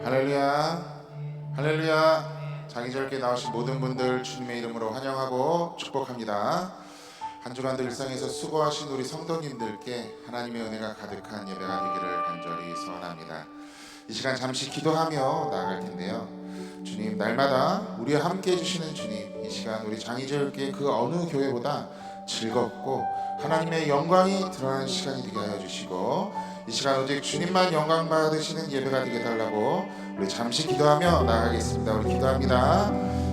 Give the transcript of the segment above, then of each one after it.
할렐루야, 할렐루야. 장기절께 나오신 모든 분들 주님의 이름으로 환영하고 축복합니다. 한 주간도 일상에서 수고하신 우리 성도님들께 하나님의 은혜가 가득한 예배가 되기를 간절히 소원합니다. 이 시간 잠시 기도하며 나아갈 텐데요. 주님, 날마다 우리와 함께 해주시는 주님, 이 시간 우리 장기절께 그 어느 교회보다 즐겁고 하나님의 영광이 드러나는 시간이 되게 하여 주시고, 이 시간 오직 주님만 영광 받으시는 예배가 되게 달라고 우리 잠시 기도하며 나가겠습니다. 우리 기도합니다.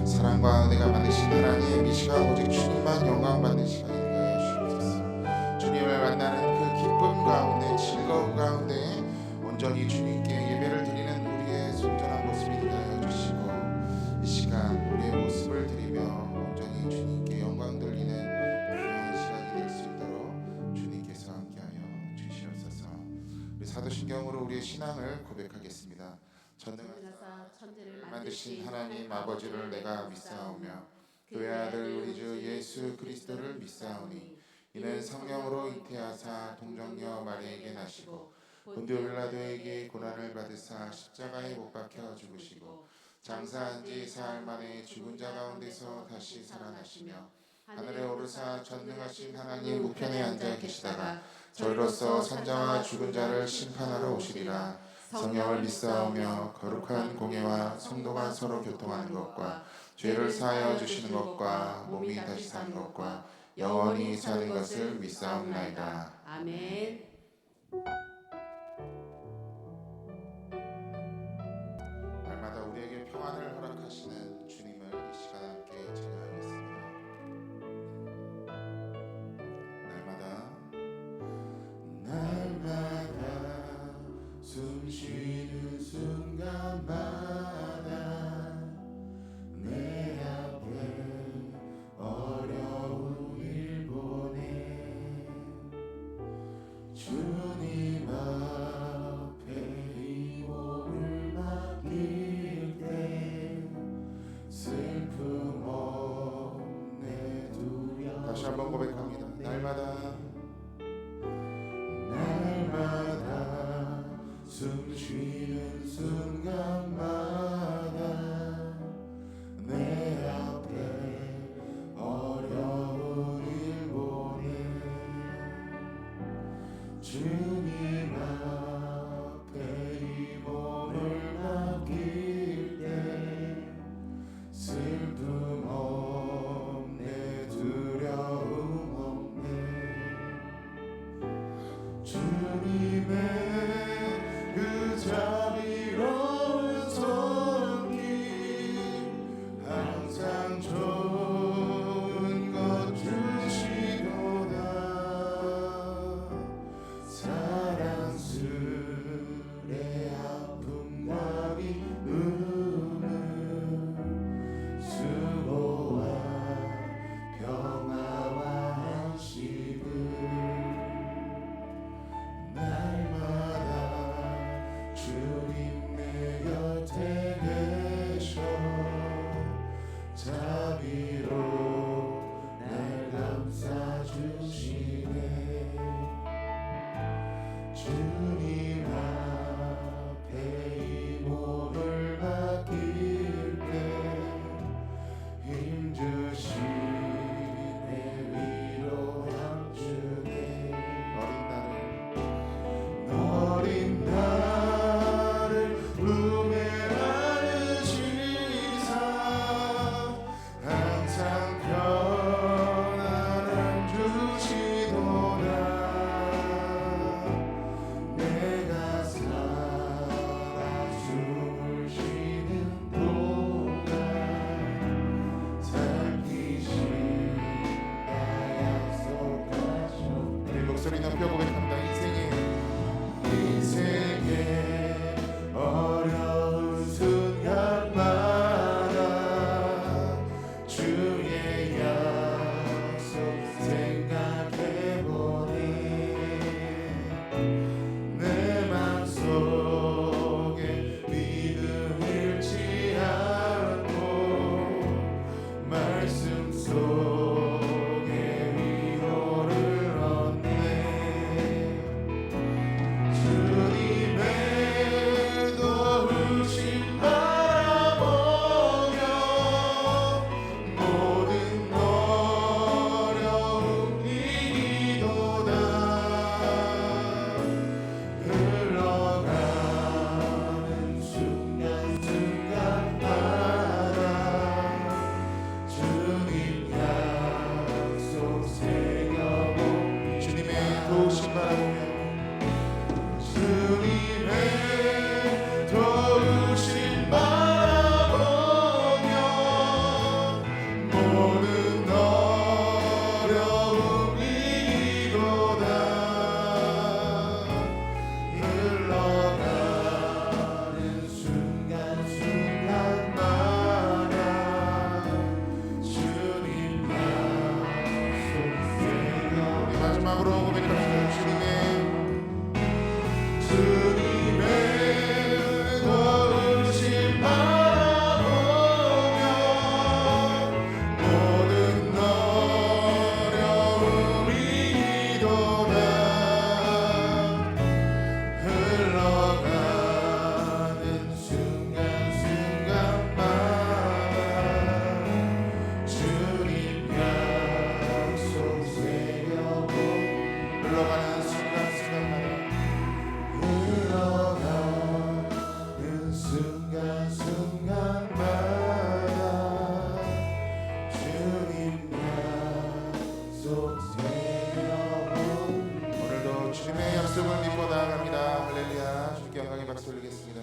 사랑과 은혜가 많으신 하나님, 이 시간 오직 주님만 영광 받는 시간이 되게 하여 주옵소서. 주님을 만나는 그 기쁨 가운데, 즐거움 가운데 온전히 주님께 예배를 드리는 우리의 순전한 모습이 되게 하여 주시고, 이 시간 우리의 모습을 드리며 온전히 주님께 영광 돌리는 귀한 시간이 될 수 있도록 주님께서 함께하여 주시옵소서. 우리 사도신경으로 우리의 신앙을 고백하겠습니다. 전능하사 천지를 만드신 하나님 아버지를 내가 믿사오며 그의 아들 우리 주 예수 그리스도를 믿사오니 이는 성령으로 잉태하사 동정녀 마리아에게 나시고 본디오 빌라도에게 고난을 받으사 십자가에 못 박혀 죽으시고 장사한 지 사흘 만에 죽은 자 가운데서 다시 살아나시며 하늘에 오르사 전능하신 하나님 우편에 앉아 계시다가 저희로서 산자와 죽은 자를 심판하러 오시리라. 성령을 믿사오며 거룩한 공예와 성도가 서로 교통하는 것과 죄를 사하여 주시는 것과 몸이 다시 사는 것과 영원히 사는 것을 믿사옵나이다. 아멘. 날마다 우리에게 평안을 허락하시는 주님을 이 시간 함께 찬양하겠습니다. 날마다 숨 쉬는 순간마다 내 앞에 어려운 일 보내 주님 앞에 이 몸을 맡길 때 슬픔 없네 두려움. 다시 한번 고백합니다. 날마다 숨 쉬는 순간마다 내 앞에 어려운 일 보내 주님 앞에 이 몸을 맡길 때 슬픔 없네 두려움 없네 주님의 그 자비로운 손길 항상 좋은 것 주시도다 사랑스레 아픔과 기쁨은 수고와 평화와 안식을 날마다 주님 내 곁에 드리겠습니다.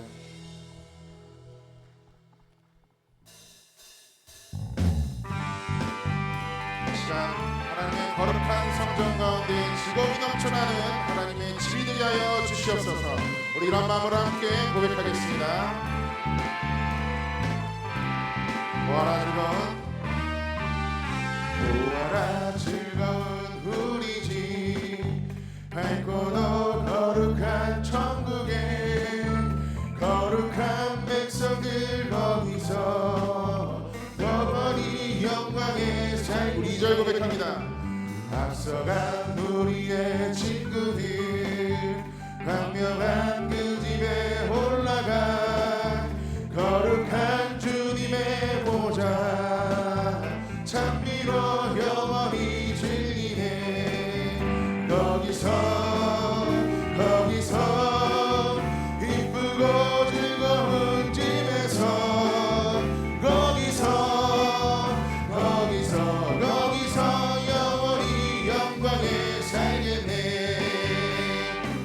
이 시간 하나님의 거룩한 성전 가운데 즐거움이 넘쳐나는 하나님의 집이 되게 하여 주시옵소서. 우리 이런 마음으로 함께 고백하겠습니다. 보아라 즐거운 우리 집 밝고도 거룩한 천국에 거룩한 백성들 거기서 영원히 영광에 살고 2절 고백합니다. 앞서간 우리의 친구들 광명한 그 집에 올라가 거룩한 주님의 보좌 찬미로 영원히 즐기네. 거기서 이쁘고 즐거운 집에서 거기서 영원히 영광에 살겠네.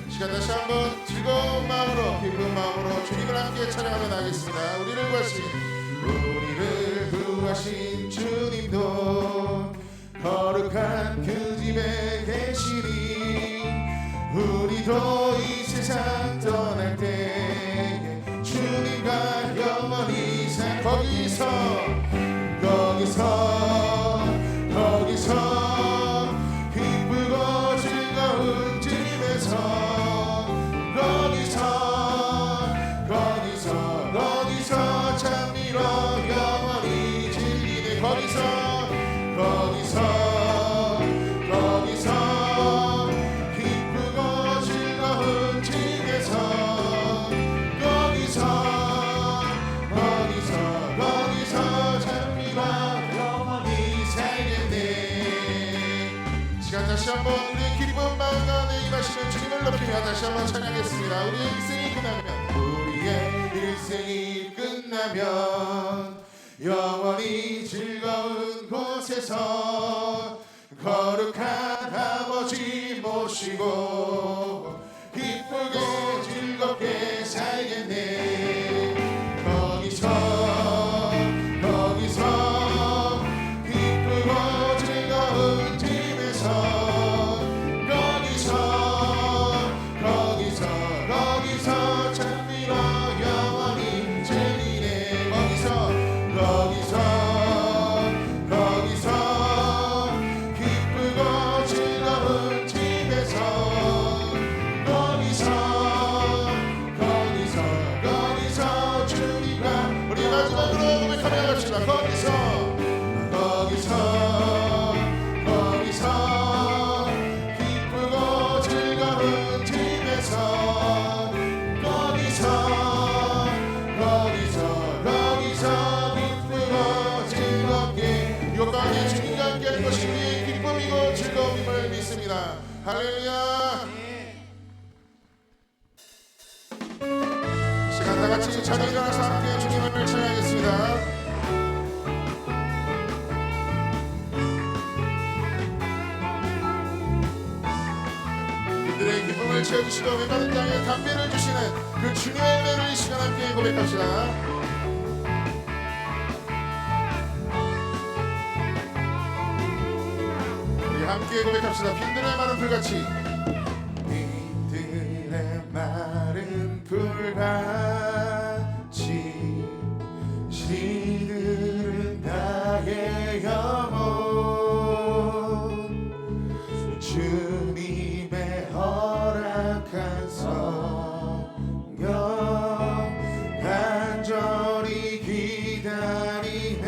시간 다시 한번 즐거운 마음으로 기쁜 마음으로 주님을 함께 찬양하며 나가겠습니다. 우리를 구하신 주님도 거룩한 그 집에 계시니 우리도 이 세상 떠날 때 주님과 영원히 살 거기서 기쁘고 즐거운 집에서 거기서 찬미로 영원히 즐기네. 거기서 기쁘고 즐거운 집에서 거기서 찬미로 영원히 살겠네. 시간 다시 한번 우리의 기쁜 마음 가운데 임하시는 주님을 높이며 다시 한번 찬양하겠습니다. 우리의 일생이 끝나면 영원히 즐거운 곳에서 거룩한 아버지 모시고 기쁘게 즐겁게 살겠네. 거기서 기쁘고 즐거운 집에서 거기서 찬미로 영원히 즐기네. 거기서 기쁘고 즐거운 집에서 거기서 주님과 우리 마지막으로 고백하며 갑시다. 거기서 기쁘고 즐거운 집에서 거기서 기쁘고 즐겁게 이것과 함께 주님과 함께 하는 것이 우리의 기쁨이고 즐거움임을 믿습니다. 할렐루야. 이 시간 다같이 자리에 일어나서 함께 주님을 찬양하겠습니다. 그들의 기쁨을 채워주시고 메마른 땅에 담비를 주시는 그 주님의 은혜를 이 시간 함께 고백합시다. 우리 함께 고백합시다. 빈들의 마른 불같이 시들은 나의 영혼 주님의 허락한 성령 간절히 기다리네.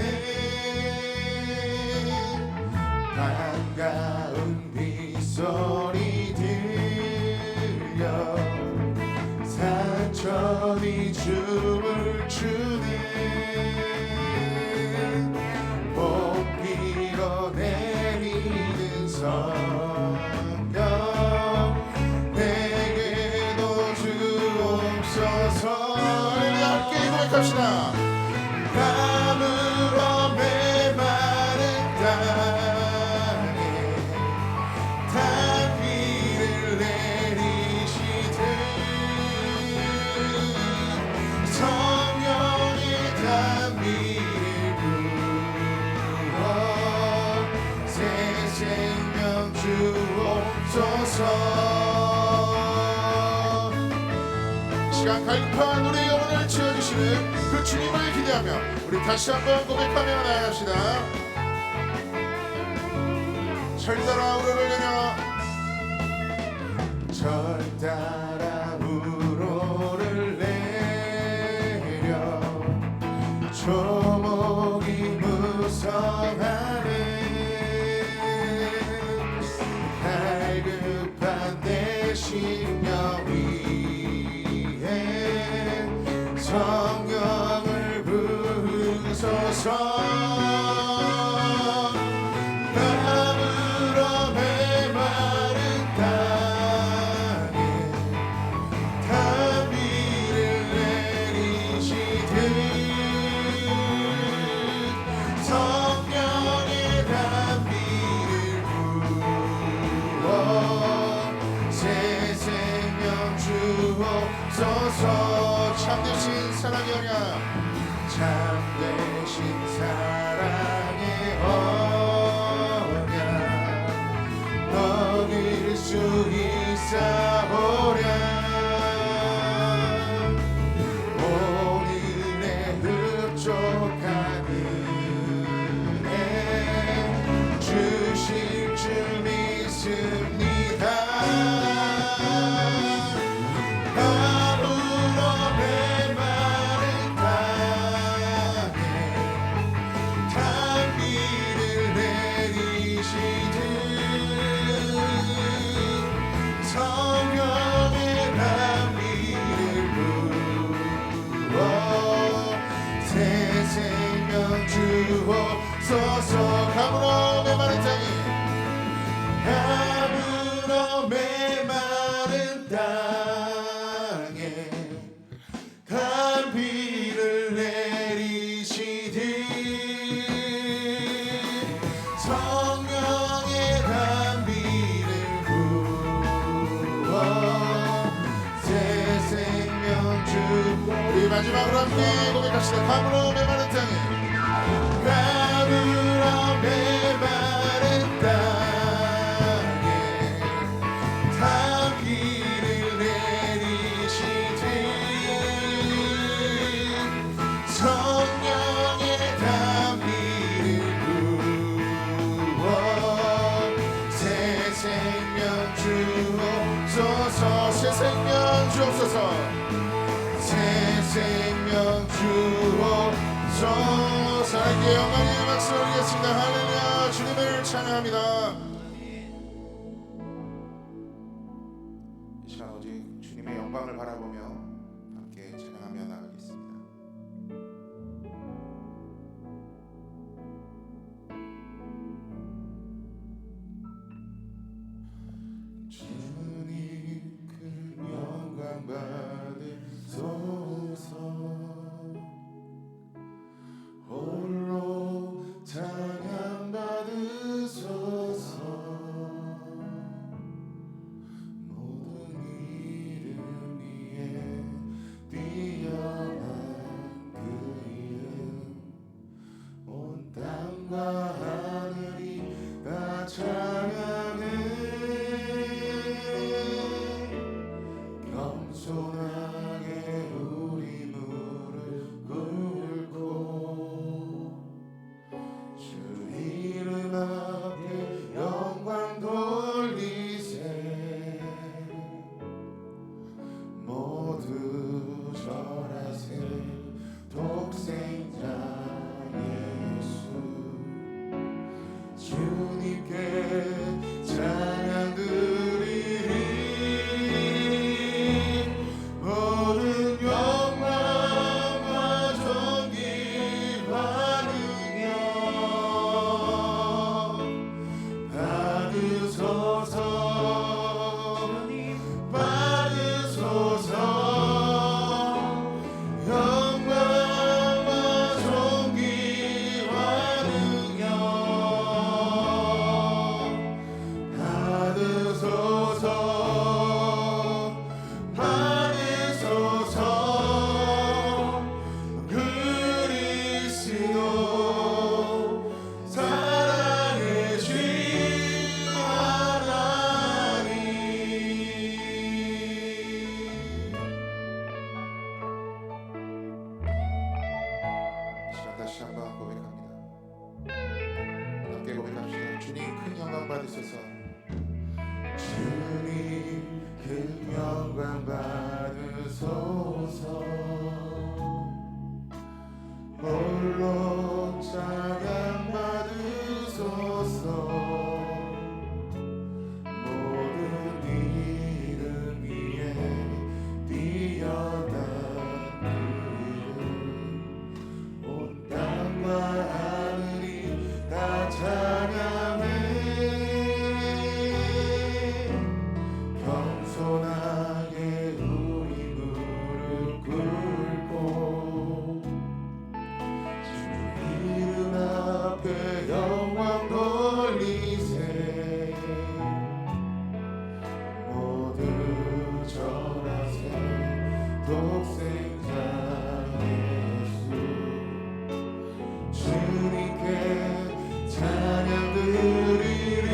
반가운 빗소리 들려 산천이 춤을 추네. 봄비로 내리는 성령 내게도 주옵소서. 함께 고백합시다. 감으로 메마른 땅에 단비를 내리시되 하시는 그 주님을 기대하며 우리 다시 한번 고백하며 나아갑시다. 절 따라 우러를 내려 절 따라 우러를 내려 조목이 무성하네 갈급한 내 심령 위에 성령을 부으소서 나무로 메마른 땅에 단비를 내리시듯 성령의 단비를 부어 새 생명 주옵소서 참되신 사랑의 언약 참되신 사랑의 언약 너길 수 있사오랴 오늘의 흡족한 은혜 주실 줄 믿습니다 나무로 메마른 땅에 단비를 내리시듯 성령의 단비를 부어 새 생명 주옵소서 가물어 메마른 땅에 가물어 메마른 땅에 단비를 내리시듯 성령의 단비를 부어 새 생명 주 우리 마지막으로 함께 고백합시다. 가물어 메마른 땅에 가물어 메마른 땅에 단비를 내리시듯 성령의 단비를 부어 새 생명 주옵소서 새 생명 주옵소서 새 생명 주옵소서 하나님께 영광의 박수 올리겠습니다. 할렐루야 주님을 찬양합니다. 이 시간 오직 주님의 영광을 바라보며 함께 찬양하며 나가겠습니다. 주님 큰 영광 받으소서 홀로 찬양 받으소서 모든 이름 위에 뛰어난 그 이름 온 땅과 하늘이 다 찬양해 겸손하게 우리 무릎 꿇고 주 이름 앞에 영광 돌리세 모두 절하세 독생자 예수 시간 다시 한번 고백합니다. 함께 고백합시다. 주님 큰 영광 받으소서. 주님 큰 영광 받으소서. 홀로 찬양 받으소서. 모든 이름 위에 뛰어난 그 이름, 온 땅과 하늘이 다 찬양해. 겸손하게 우리 무릎 꿇고 주 이름 앞에 영광 돌리세. 모두 전하세. 독생자 예수 주님께 찬양 드리리.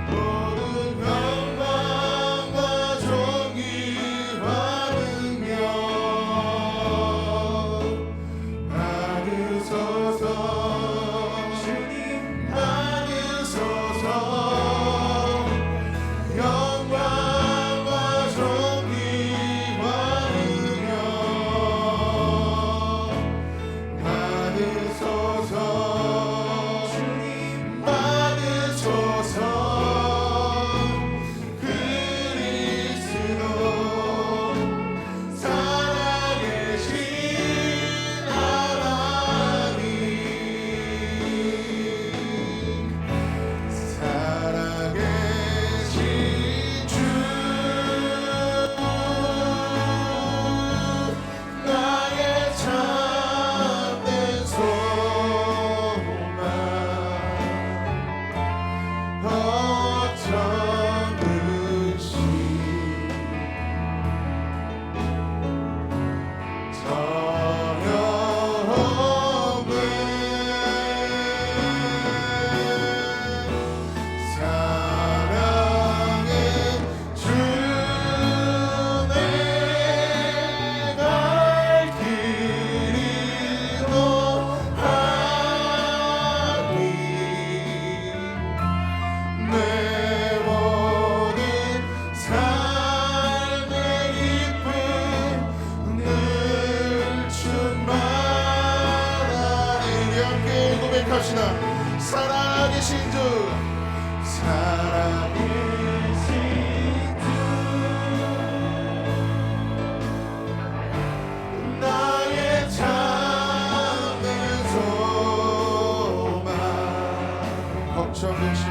모든 영광과 존귀와 능력 받으소서. 주님 받으소서. 영광과 존귀와 능력 받으소서. 주님 받으소서. 그리스도 살아계신 하나님, 살아계신 주, 나의 참된 소망, 어떤 의심 전혀 없네. 사랑의 주, 내가 갈 길이 노하니. 내 모든 삶의 기쁨 늘 충만하니. 함께 고백합시다. 살아계신 주, 살아계신 주, 나의 참된 소망, 걱정 대신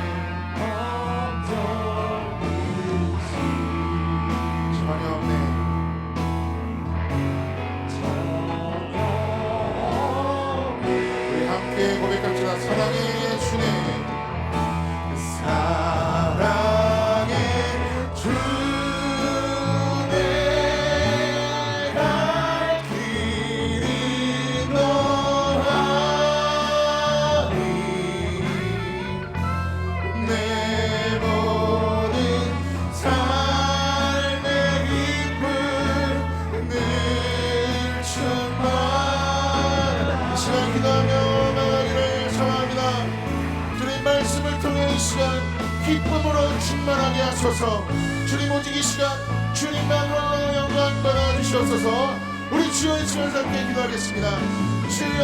전혀 없네. 우리 함께 고백합시다. 사랑의 주님, 사랑의 주, 내가 갈 길이 노하니. 내 모든 삶의 기쁨 늘 충만하니. 이 시간 기도하며 나가기를 청합니다. 주님 말씀을 통해 이 시간 기쁨으로 충만하게 하소서. 주님 오직 이 시간 주님만으로 영광 받아 주시옵소서. 우리 주여 외치면서 함께 기도하겠습니다. 주여.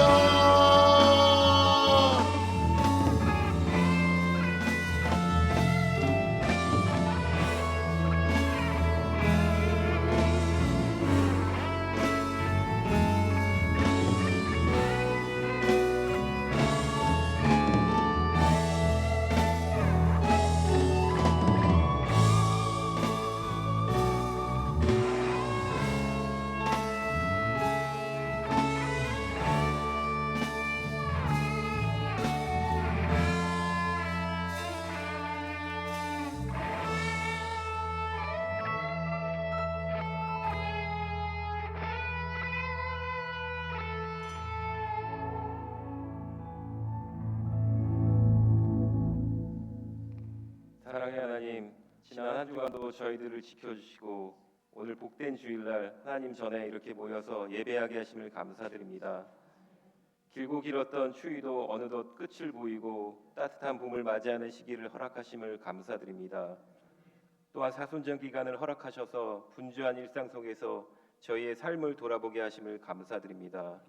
사랑의 하나님, 지난 한 주간도 저희들을 지켜주시고 오늘 복된 주일날 하나님 전에 이렇게 모여서 예배하게 하심을 감사드립니다. 길고 길었던 추위도 어느덧 끝을 보이고 따뜻한 봄을 맞이하는 시기를 허락하심을 감사드립니다. 또한 사순절 기간을 허락하셔서 분주한 일상 속에서 저희의 삶을 돌아보게 하심을 감사드립니다.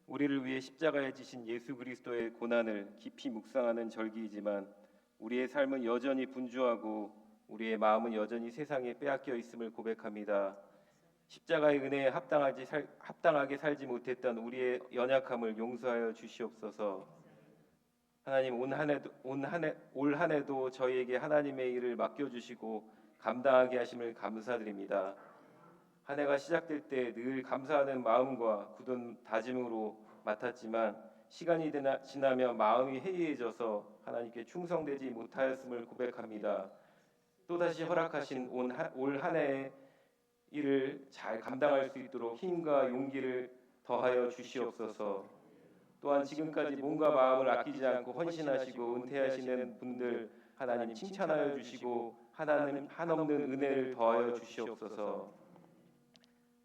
우리를 위해 십자가에 지신 예수 그리스도의 고난을 깊이 묵상하는 절기이지만 우리의 삶은 여전히 분주하고 우리의 마음은 여전히 세상에 빼앗겨 있음을 고백합니다. 십자가의 은혜에 합당하게 살지 못했던 우리의 연약함을 용서하여 주시옵소서. 하나님 올 한 해도 저희에게 하나님의 일을 맡겨주시고 감당하게 하심을 감사드립니다. 한 해가 시작될 때 늘 감사하는 마음과 굳은 다짐으로 맡았지만 시간이 지나며 마음이 해이해져서 하나님께 충성되지 못하였음을 고백합니다. 또다시 허락하신 올 한 해의 일을 잘 감당할 수 있도록 힘과 용기를 더하여 주시옵소서. 또한 지금까지 몸과 마음을 아끼지 않고 헌신하시고 은퇴하시는 분들 하나님 칭찬하여 주시고 하나님 한없는 은혜를 더하여 주시옵소서.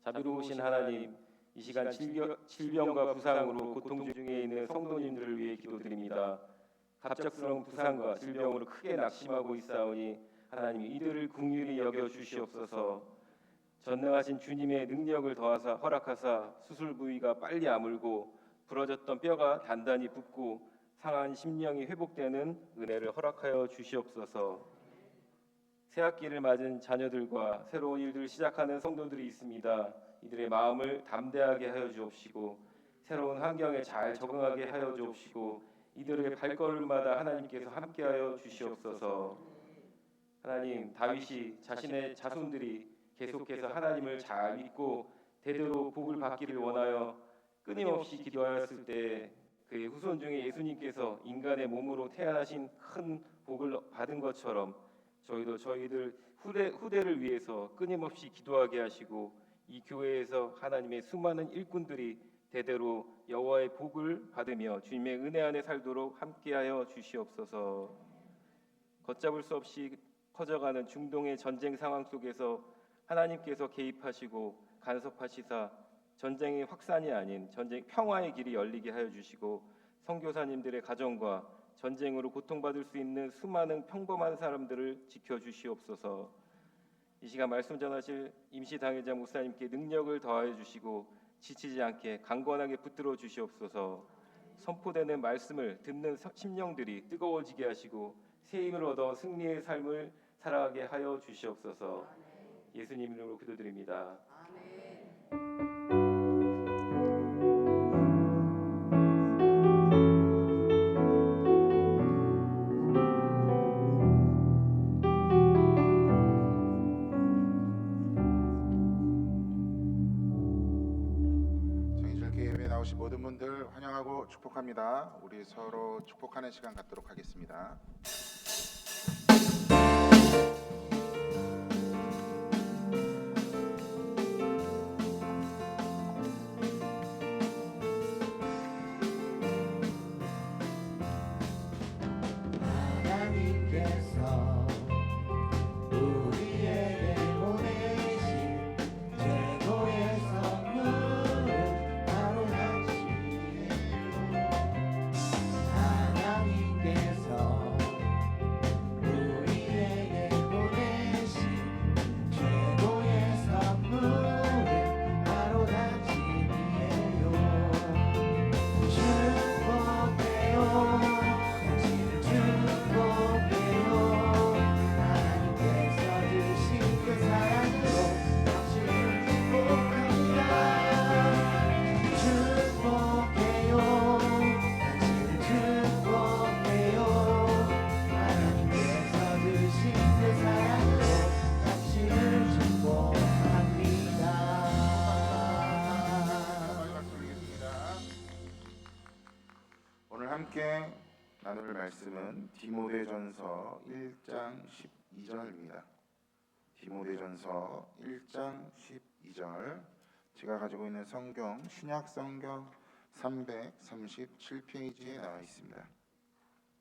자비로우신 하나님, 이 시간 질병과 부상으로 고통 중에 있는 성도님들을 위해 기도드립니다. 갑작스러운 부상과 질병으로 크게 낙심하고 있사오니 하나님 이들을 긍휼히 여겨 주시옵소서. 전능하신 주님의 능력을 더하사 허락하사 수술 부위가 빨리 아물고 부러졌던 뼈가 단단히 붙고 상한 심령이 회복되는 은혜를 허락하여 주시옵소서. 새학기를 맞은 자녀들과 새로운 일들을 시작하는 성도들이 있습니다. 이들의 마음을 담대하게 하여 주옵시고 새로운 환경에 잘 적응하게 하여 주옵시고 이들의 발걸음마다 하나님께서 함께하여 주시옵소서. 하나님, 다윗이 자신의 자손들이 계속해서 하나님을 잘 믿고 대대로 복을 받기를 원하여 끊임없이 기도하였을 때 그의 후손 중에 예수님께서 인간의 몸으로 태어나신 큰 복을 받은 것처럼 저희도 저희들 후대를 위해서 끊임없이 기도하게 하시고 이 교회에서 하나님의 수많은 일꾼들이 대대로 여호와의 복을 받으며 주님의 은혜 안에 살도록 함께하여 주시옵소서. 걷잡을 수 없이 커져가는 중동의 전쟁 상황 속에서 하나님께서 개입하시고 간섭하시사 전쟁의 확산이 아닌 전쟁 평화의 길이 열리게 하여 주시고 선교사님들의 가정과 전쟁으로 고통받을 수 있는 수많은 평범한 사람들을 지켜주시옵소서. 이 시간 말씀 전하실 임시 당회자 목사님께 능력을 더하여 주시고 지치지 않게 강건하게 붙들어 주시옵소서. 선포되는 말씀을 듣는 심령들이 뜨거워지게 하시고 새 힘을 얻어 승리의 삶을 살아가게 하여 주시옵소서. 예수님 이름으로 기도드립니다. 장인절께 예배 나오신 모든 분들 환영하고 축복합니다. 우리 서로 축복하는 시간 갖도록 하겠습니다. 하나님께서 우리에게 보내신 최고의 선물은 바로 당신이에요. 하나님께서 우리에게 보내신 최고의 선물은 바로 당신이에요. 축복해요. 당신을 축복해요. 하나님께서 주신 그 사랑으로 당신을 축복합니다. 축복해요. 당신을 축복해요. 하나님께서 주신 그 사랑으로 당신을 축복합니다. 박수 올리겠습니다. 오늘 함께 나눌 말씀은 디모데전서 1장 12절입니다. 디모데전서 1장 12절. 제가 가지고 있는 성경 신약 성경 337페이지에 나와 있습니다.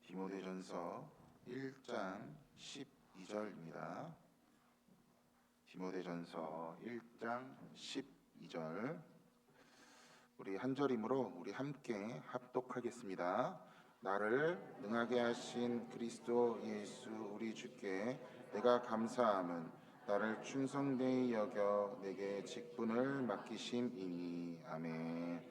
디모데전서 1장 12절입니다. 디모데전서 1장 12절 우리 한 절이므로 우리 함께 합독하겠습니다. 나를 능하게 하신 그리스도 예수 우리 주께 내가 감사함은 나를 충성되이 여겨 내게 직분을 맡기심이니. 아멘.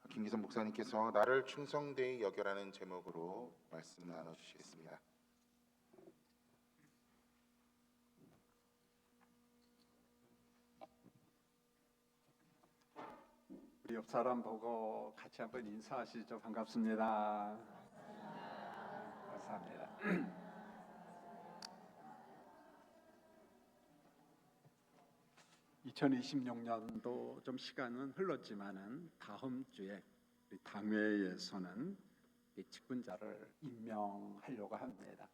김기선 목사님께서 나를 충성되이 여겨라는 제목으로 말씀 나눠주시겠습니다. 우리 옆 사람 보고 같이 한번 인사하시죠. 반갑습니다. 감사합니다. 2026년도 좀 시간은 흘렀지만은 다음 주에 우리 당회에서는 이 직분자를 임명하려고 합니다.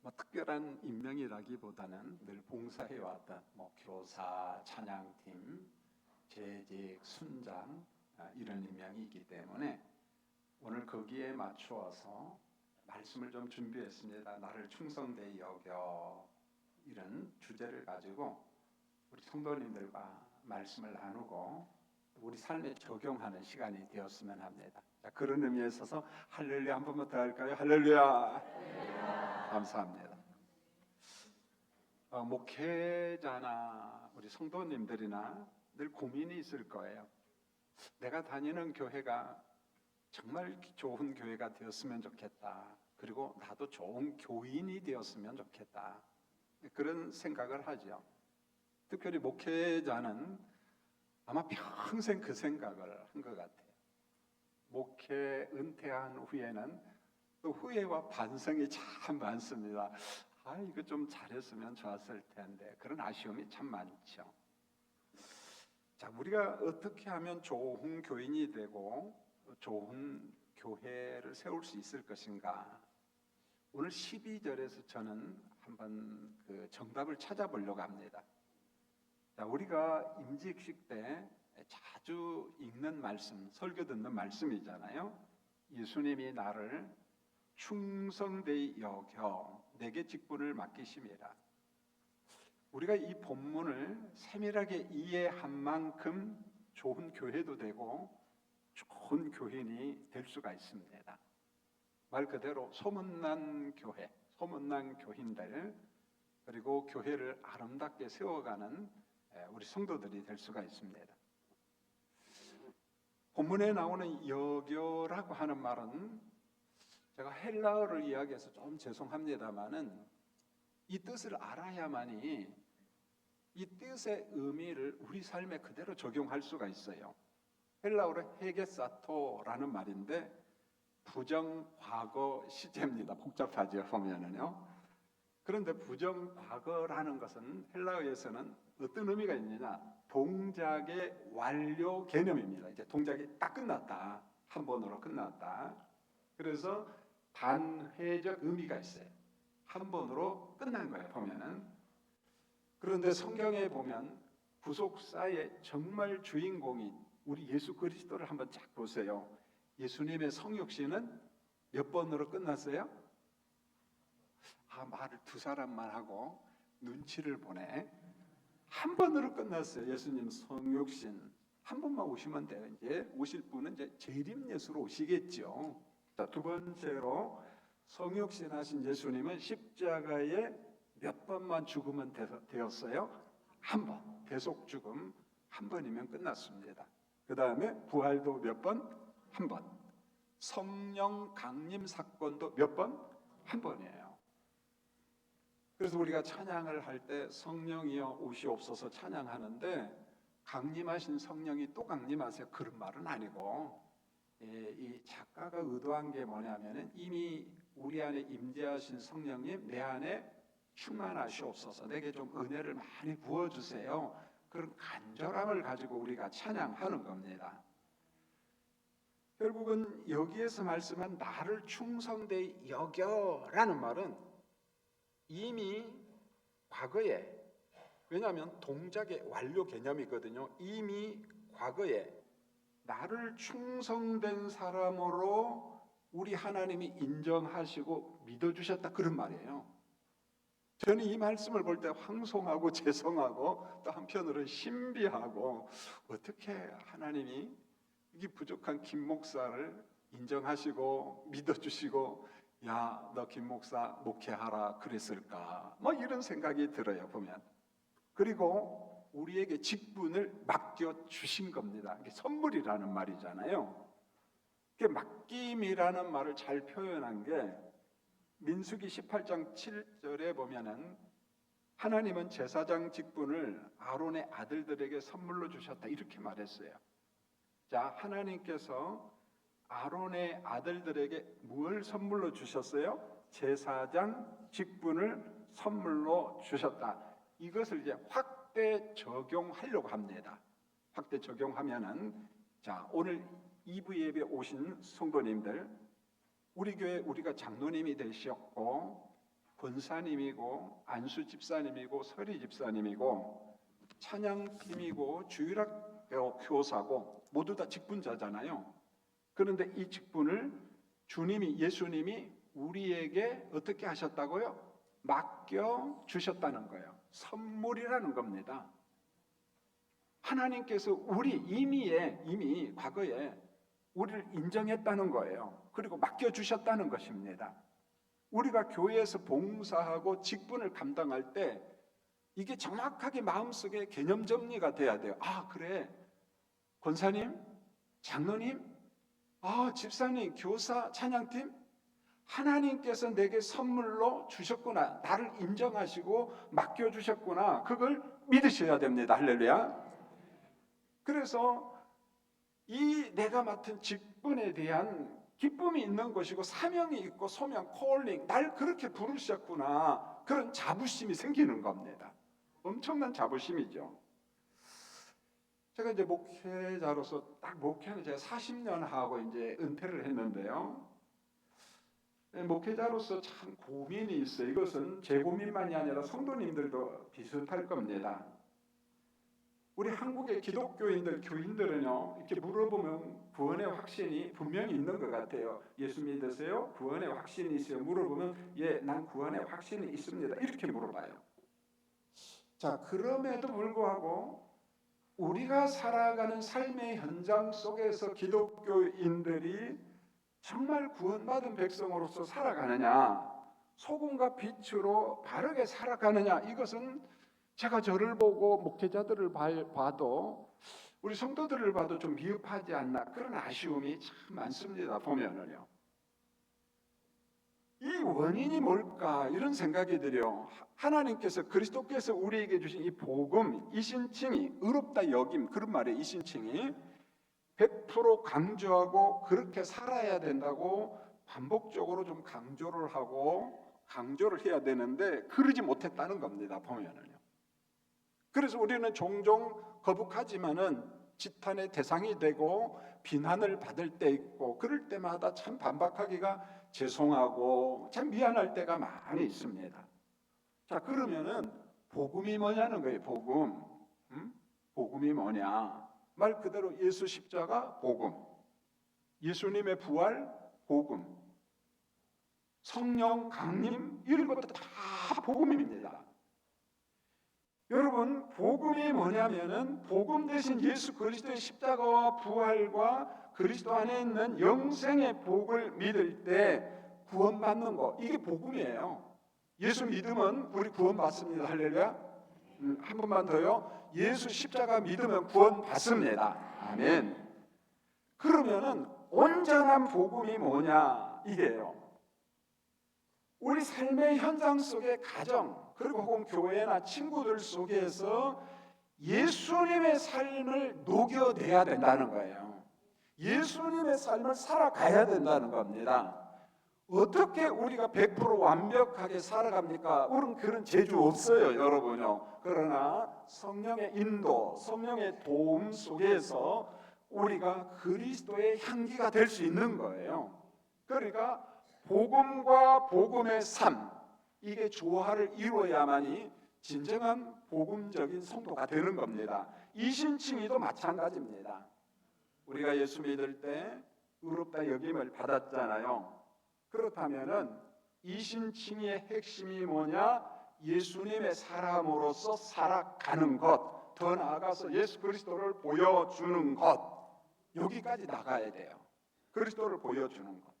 뭐 특별한 임명이라기보다는 늘 봉사해왔던 교사, 찬양팀, 재직, 순장 이런 임명이 있기 때문에 오늘 거기에 맞추어서 말씀을 좀 준비했습니다. 나를 충성되이 여겨 이런 주제를 가지고 우리 성도님들과 말씀을 나누고 우리 삶에 적용하는 시간이 되었으면 합니다. 자, 그런 의미에 있어서 할렐루야 한 번만 더 할까요? 할렐루야. 감사합니다. 목회자나 우리 성도님들이나 늘 고민이 있을 거예요. 내가 다니는 교회가 정말 좋은 교회가 되었으면 좋겠다. 그리고 나도 좋은 교인이 되었으면 좋겠다. 그런 생각을 하죠. 특별히 목회자는 아마 평생 그 생각을 한 것 같아요. 목회 은퇴한 후에는 또 후회와 반성이 참 많습니다. 이거 좀 잘했으면 좋았을 텐데 그런 아쉬움이 참 많죠. 자, 우리가 어떻게 하면 좋은 교인이 되고 좋은 교회를 세울 수 있을 것인가? 오늘 12절에서 저는 한번 그 정답을 찾아보려고 합니다. 자, 우리가 임직식 때 자주 읽는 말씀, 설교 듣는 말씀이잖아요. 예수님이 나를 충성되이 여겨 내게 직분을 맡기심이라. 우리가 이 본문을 세밀하게 이해한 만큼 좋은 교회도 되고 좋은 교인이 될 수가 있습니다. 말 그대로 소문난 교회, 소문난 교인들, 그리고 교회를 아름답게 세워가는 우리 성도들이 될 수가 있습니다. 본문에 나오는 여겨라고 하는 말은 제가 헬라어를 이야기해서 좀 죄송합니다만은 이 뜻을 알아야만이 이 뜻의 의미를 우리 삶에 그대로 적용할 수가 있어요. 헬라어로 헤게사토라는 말인데 부정과거 시제입니다. 복잡하죠, 보면은요. 그런데 부정과거라는 것은 헬라어에서는 어떤 의미가 있느냐? 동작의 완료 개념입니다. 이제 동작이 딱 끝났다. 한 번으로 끝났다. 그래서 단회적 의미가 있어요. 한 번으로 끝난 거예요, 보면은. 그런데 성경에 보면 구속사의 정말 주인공이 우리 예수 그리스도를 한번 쫙 보세요. 예수님의 성육신은 몇 번으로 끝났어요? 말을 두 사람만 하고 눈치를 보네. 한 번으로 끝났어요. 예수님 성육신 한 번만 오시면 돼요. 이제 오실 분은 이제 재림 예수로 오시겠죠. 자, 두 번째로 성육신 하신 예수님은 십자가에 몇 번만 죽으면 되었어요? 한 번. 대속 죽음 한 번이면 끝났습니다. 그 다음에 부활도 몇 번? 한 번. 성령 강림 사건도 몇 번? 한 번이에요. 그래서 우리가 찬양을 할 때 성령이여 오시옵소서 찬양하는데 강림하신 성령이 또 강림하세요. 그런 말은 아니고 이 작가가 의도한 게 뭐냐면은 이미 우리 안에 임재하신 성령님 내 안에 충만하시옵소서, 내게 좀 은혜를 많이 부어주세요. 그런 간절함을 가지고 우리가 찬양하는 겁니다. 결국은 여기에서 말씀한 나를 충성되이 여겨라는 말은 이미 과거에, 왜냐하면 동작의 완료 개념이거든요. 이미 과거에 나를 충성된 사람으로 우리 하나님이 인정하시고 믿어주셨다, 그런 말이에요. 저는 이 말씀을 볼 때 황송하고 죄송하고 또 한편으로는 신비하고, 어떻게 하나님이 이 부족한 김 목사를 인정하시고 믿어주시고 야, 너 김 목사 목회하라 그랬을까, 뭐 이런 생각이 들어요 보면. 그리고 우리에게 직분을 맡겨주신 겁니다. 이게 선물이라는 말이잖아요. 맡김이라는 말을 잘 표현한 게 민수기 18장 7절에 보면은 하나님은 제사장 직분을 아론의 아들들에게 선물로 주셨다 이렇게 말했어요. 자, 하나님께서 아론의 아들들에게 뭘 선물로 주셨어요? 제사장 직분을 선물로 주셨다. 이것을 이제 확대 적용하려고 합니다. 확대 적용하면은, 자, 오늘 2부 예배 오신 성도님들, 우리 교회 우리가 장로님이 되셨고 권사님이고 안수 집사님이고 서리 집사님이고 찬양팀이고 주일학 교사고 모두 다 직분자잖아요. 그런데 이 직분을 주님이, 예수님이 우리에게 어떻게 하셨다고요? 맡겨 주셨다는 거예요. 선물이라는 겁니다. 하나님께서 이미 과거에 우리를 인정했다는 거예요. 그리고 맡겨주셨다는 것입니다. 우리가 교회에서 봉사하고 직분을 감당할 때 이게 정확하게 마음속에 개념 정리가 돼야 돼요. 아, 그래, 권사님, 장로님, 집사님, 교사, 찬양팀, 하나님께서 내게 선물로 주셨구나, 나를 인정하시고 맡겨주셨구나, 그걸 믿으셔야 됩니다. 할렐루야. 그래서 이 내가 맡은 직분에 대한 기쁨이 있는 것이고 사명이 있고 소명, 콜링, 날 그렇게 부르셨구나, 그런 자부심이 생기는 겁니다. 엄청난 자부심이죠. 제가 이제 목회자로서 딱 목회는 제가 40년 하고 이제 은퇴를 했는데요. 목회자로서 참 고민이 있어요. 이것은 제 고민만이 아니라 성도님들도 비슷할 겁니다. 우리 한국의 기독교인들, 교인들은요, 이렇게 물어보면 구원의 확신이 분명히 있는 것 같아요. 예수 믿으세요? 구원의 확신이 있어요? 물어보면 예, 난 구원의 확신이 있습니다. 이렇게 물어봐요. 자, 그럼에도 불구하고 우리가 살아가는 삶의 현장 속에서 기독교인들이 정말 구원받은 백성으로서 살아가느냐, 소금과 빛으로 바르게 살아가느냐, 이것은 제가 저를 보고 목회자들을 봐도 우리 성도들을 봐도 좀 미흡하지 않나, 그런 아쉬움이 참 많습니다. 보면은요, 이 원인이 뭘까 이런 생각이 들어요. 하나님께서, 그리스도께서 우리에게 주신 이 복음, 이 신칭이 의롭다 여김, 그런 말에 이 신칭이 100% 강조하고 그렇게 살아야 된다고 반복적으로 좀 강조를 해야 되는데 그러지 못했다는 겁니다. 보면은요. 그래서 우리는 종종 거북하지만은 지탄의 대상이 되고 비난을 받을 때 있고, 그럴 때마다 참 반박하기가 죄송하고 참 미안할 때가 많이 있습니다. 자, 그러면은 복음이 뭐냐는 거예요. 복음. 복음이 뭐냐? 말 그대로 예수 십자가 복음, 예수님의 부활 복음, 성령 강림, 이런 것도 다 복음입니다. 여러분, 복음이 뭐냐면은 복음 대신 예수 그리스도의 십자가와 부활과 그리스도 안에 있는 영생의 복을 믿을 때 구원받는 거, 이게 복음이에요. 예수 믿으면 우리 구원받습니다. 할렐루야. 한 번만 더요. 예수 십자가 믿으면 구원받습니다. 아멘. 그러면은 온전한 복음이 뭐냐, 이게요. 우리 삶의 현장 속의 가정, 그리고 혹은 교회나 친구들 속에서 예수님의 삶을 녹여내야 된다는 거예요. 예수님의 삶을 살아가야 된다는 겁니다. 어떻게 우리가 100% 완벽하게 살아갑니까? 우리는 그런 재주 없어요, 여러분요. 그러나 성령의 인도, 성령의 도움 속에서 우리가 그리스도의 향기가 될 수 있는 거예요. 그러니까 복음과 복음의 삶, 이게 조화를 이루어야만이 진정한 복음적인 성도가 되는 겁니다. 이신칭의도 마찬가지입니다. 우리가 예수 믿을 때 의롭다 여김을 받았잖아요. 그렇다면은 이신칭의의 핵심이 뭐냐? 예수님의 사람으로서 살아가는 것, 더 나아가서 예수 그리스도를 보여주는 것, 여기까지 나가야 돼요. 그리스도를 보여주는 것.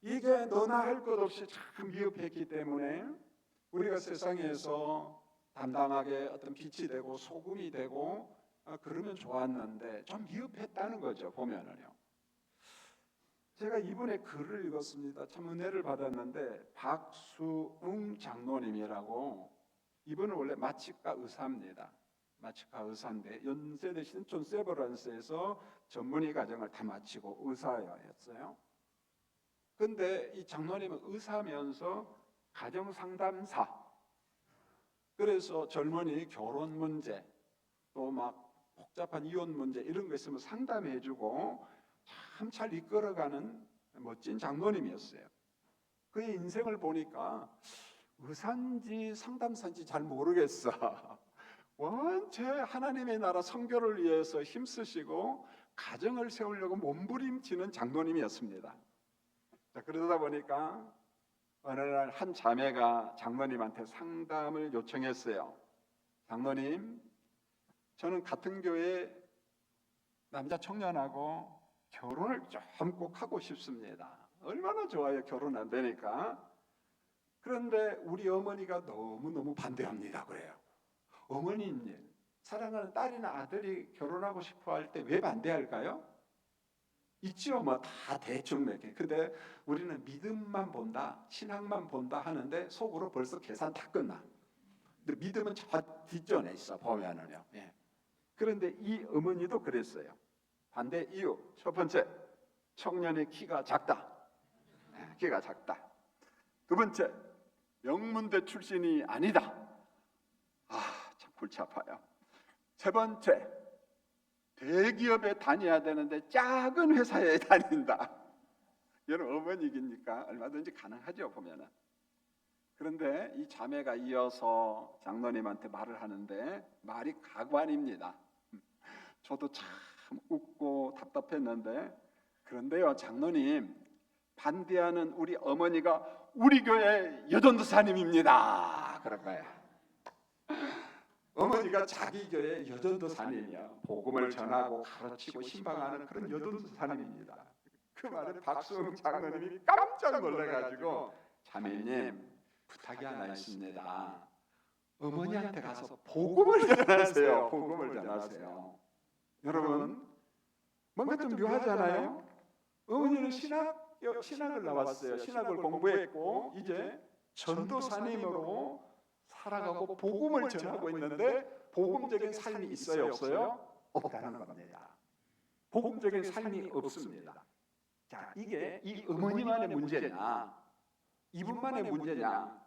이게 너나 할 것 없이 참 미흡했기 때문에 우리가 세상에서 담당하게 어떤 빛이 되고 소금이 되고 그러면 좋았는데 좀 미흡했다는 거죠. 보면은요. 제가 이번에 글을 읽었습니다. 참 은혜를 받았는데 박수웅 장로님이라고, 이분은 원래 마취과 의사입니다. 마취과 의사인데 연세대 신촌 세브란스에서 전문의 과정을 다 마치고 의사였어요. 근데 이 장로님은 의사면서 가정 상담사. 그래서 젊은이 결혼 문제, 또 막 복잡한 이혼 문제 이런 거 있으면 상담해주고 참 잘 이끌어가는 멋진 장로님이었어요. 그의 인생을 보니까 의사인지 상담사인지 잘 모르겠어. 원체 하나님의 나라 선교를 위해서 힘쓰시고 가정을 세우려고 몸부림치는 장로님이었습니다. 자, 그러다 보니까 어느 날 한 자매가 장로님한테 상담을 요청했어요. 장로님, 저는 같은 교회 남자 청년하고 결혼을 좀 꼭 하고 싶습니다. 얼마나 좋아요, 결혼 안 되니까. 그런데 우리 어머니가 너무너무 반대합니다. 그래요. 어머니님, 사랑하는 딸이나 아들이 결혼하고 싶어 할 때 왜 반대할까요? 있지요, 뭐 다 대충 몇 개. 근데 우리는 믿음만 본다, 신앙만 본다 하는데 속으로 벌써 계산 다 끝나. 근데 믿음은 저 뒷전에 있어 보면은요. 예. 그런데 이 어머니도 그랬어요. 반대 이유 첫 번째, 청년의 키가 작다. 예, 키가 작다. 두 번째, 명문대 출신이 아니다. 참 골치 아파요. 세 번째, 대기업에 다녀야 되는데 작은 회사에 다닌다. 여러분 어머니이니까 얼마든지 가능하죠 보면은. 그런데 이 자매가 이어서 장로님한테 말을 하는데 말이 가관입니다. 저도 참 웃고 답답했는데, 그런데요 장로님, 반대하는 우리 어머니가 우리 교회 여전도사님입니다. 그럴 거예요. 어머니가 자기 교회 여전도사님이야. 복음을 전하고 가르치고 신방하는 그런 여전도사님입니다. 그 말에 박수웅 장로님이 깜짝 놀라가지고, 자매님 부탁이 하나 있습니다. 어머니한테 가서 복음을 전하세요. 복음을 전하세요. 여러분 뭔가 좀 묘하잖아요. 어머니는 신학을 나왔어요. 신학을 공부했고 이제 전도사님으로 살아가고 복음을 전하고 있는데 복음적인 삶이 있어요, 없어요? 없다는 겁니다. 복음적인 삶이 없습니다. 자, 이게 이 어머니만의 문제냐, 이분만의 문제냐?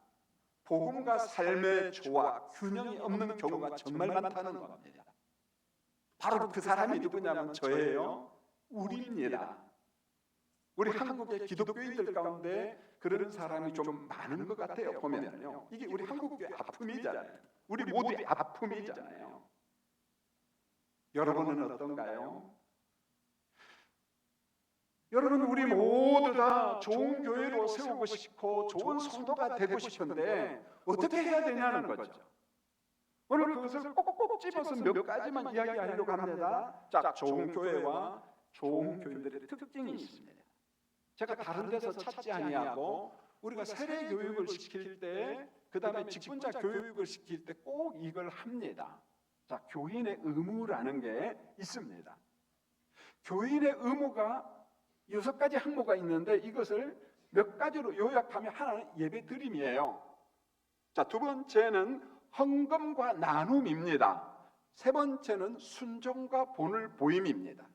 복음과 삶의 조화, 균형이 없는 경우가 정말 많다는 겁니다. 바로 그 사람이 누구냐면 저예요. 우리입니다. 우리 한국의 기독교인들 가운데 그런 사람이 좀 많은 것 같아요. 보면요, 이게 우리 한국의 아픔이잖아요. 우리 모두의 아픔이잖아요. 여러분은 어떤가요? 여러분, 우리 모두 다 좋은 교회로 세우고 싶고 좋은 성도가 되고 싶은데 어떻게 해야 되냐는 거죠. 오늘 그것을 꼭꼭 집어서 몇 가지만 이야기하려고 합니다. 자, 좋은 교회와 좋은 교인들의 특징이 있습니다. 제가 다른 데서 찾지 아니하고 우리가 세례 교육을 시킬 때, 그 다음에 직분자 교육을 시킬 때 꼭 이걸 합니다. 자, 교인의 의무라는 게 있습니다. 교인의 의무가 6가지 항목가 있는데 이것을 몇 가지로 요약하면 하나는 예배 드림이에요. 자, 두 번째는 헌금과 나눔입니다. 세 번째는 순종과 본을 보임입니다.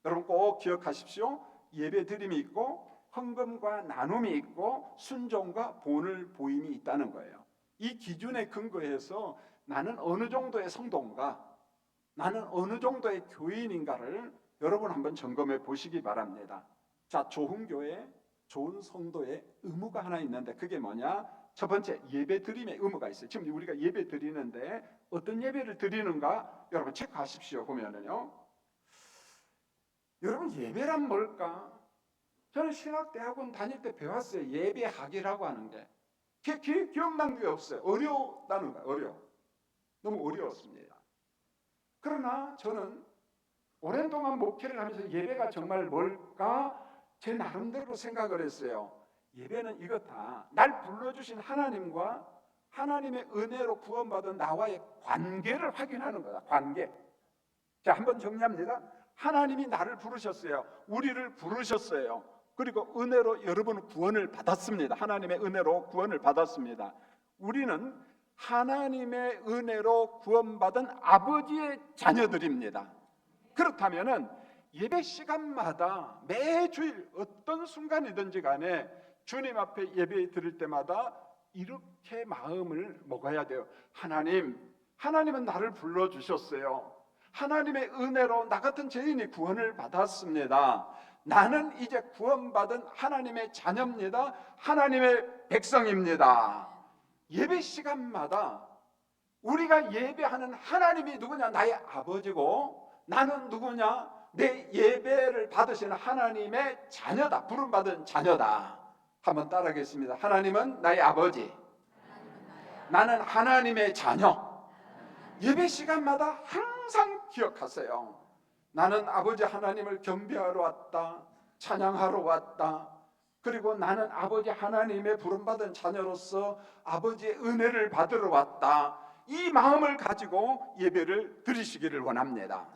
여러분 꼭 기억하십시오. 예배 드림이 있고 헌금과 나눔이 있고 순종과 본을 보임이 있다는 거예요. 이 기준에 근거해서 나는 어느 정도의 성도인가, 나는 어느 정도의 교인인가를 여러분 한번 점검해 보시기 바랍니다. 자, 좋은 교회, 좋은 성도의 의무가 하나 있는데 그게 뭐냐? 첫 번째, 예배 드림의 의무가 있어요. 지금 우리가 예배 드리는데 어떤 예배를 드리는가 여러분 체크하십시오. 보면은요, 여러분 예배란 뭘까? 저는 신학대학원 다닐 때 배웠어요. 예배학이라고 하는 게. 기억난 게 없어요. 어려웠다는 거예요. 너무 어려웠습니다. 그러나 저는 오랜 동안 목회를 하면서 예배가 정말 뭘까? 제 나름대로 생각을 했어요. 예배는 이거다. 날 불러주신 하나님과 하나님의 은혜로 구원받은 나와의 관계를 확인하는 거다. 관계. 자, 한번 정리합니다. 하나님이 나를 부르셨어요. 우리를 부르셨어요. 그리고 은혜로 여러분은 구원을 받았습니다. 하나님의 은혜로 구원을 받았습니다. 우리는 하나님의 은혜로 구원받은 아버지의 자녀들입니다. 그렇다면은 예배 시간마다 매주일 어떤 순간이든지 간에 주님 앞에 예배 드릴 때마다 이렇게 마음을 먹어야 돼요. 하나님은 나를 불러주셨어요. 하나님의 은혜로 나 같은 죄인이 구원을 받았습니다. 나는 이제 구원받은 하나님의 자녀입니다. 하나님의 백성입니다. 예배 시간마다 우리가 예배하는 하나님이 누구냐? 나의 아버지고 나는 누구냐? 내 예배를 받으시는 하나님의 자녀다. 부름받은 자녀다. 한번 따라하겠습니다. 하나님은 나의 아버지, 나는 하나님의 자녀. 예배 시간마다 항상 기억하세요. 나는 아버지 하나님을 경배하러 왔다. 찬양하러 왔다. 그리고 나는 아버지 하나님의 부름받은 자녀로서 아버지의 은혜를 받으러 왔다. 이 마음을 가지고 예배를 드리시기를 원합니다.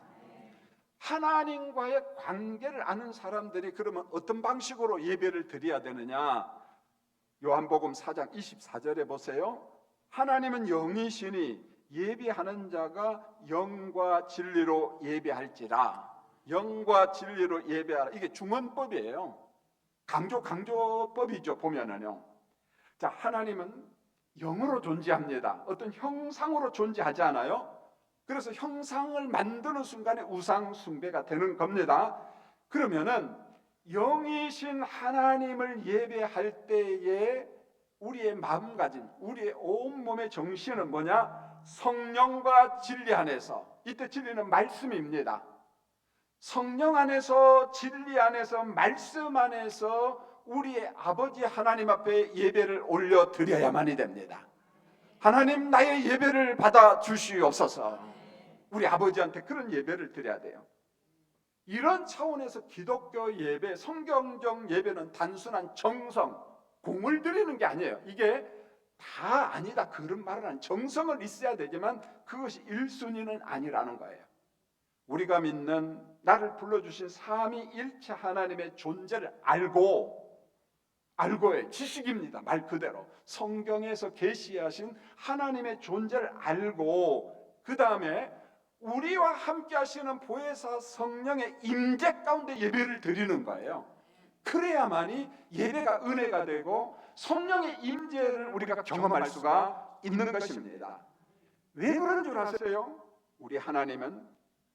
하나님과의 관계를 아는 사람들이 그러면 어떤 방식으로 예배를 드려야 되느냐? 요한복음 4장 24절에 보세요. 하나님은 영이시니 예배하는 자가 영과 진리로 예배할지라. 영과 진리로 예배하라. 이게 중언법이에요. 강조법이죠. 보면은요. 자, 하나님은 영으로 존재합니다. 어떤 형상으로 존재하지 않아요. 그래서 형상을 만드는 순간에 우상 숭배가 되는 겁니다. 그러면은 영이신 하나님을 예배할 때에 우리의 마음가짐, 우리의 온몸의 정신은 뭐냐? 성령과 진리 안에서. 이때 진리는 말씀입니다. 성령 안에서, 진리 안에서, 말씀 안에서 우리의 아버지 하나님 앞에 예배를 올려드려야만이 됩니다. 하나님, 나의 예배를 받아 주시옵소서. 우리 아버지한테 그런 예배를 드려야 돼요. 이런 차원에서 기독교 예배, 성경적 예배는 단순한 정성, 공을 드리는 게 아니에요. 이게 다 아니다 그런 말은 아니에요. 정성은 있어야 되지만 그것이 1순위는 아니라는 거예요. 우리가 믿는 나를 불러주신 삼위일체 하나님의 존재를 알고의 지식입니다. 말 그대로 성경에서 계시하신 하나님의 존재를 알고, 그 다음에 우리와 함께 하시는 보혜사 성령의 임재 가운데 예배를 드리는 거예요. 그래야만이 예배가 은혜가 되고 성령의 임재를 우리가 경험할 수가 있는 것입니다. 왜 그런 줄 아세요? 우리 하나님은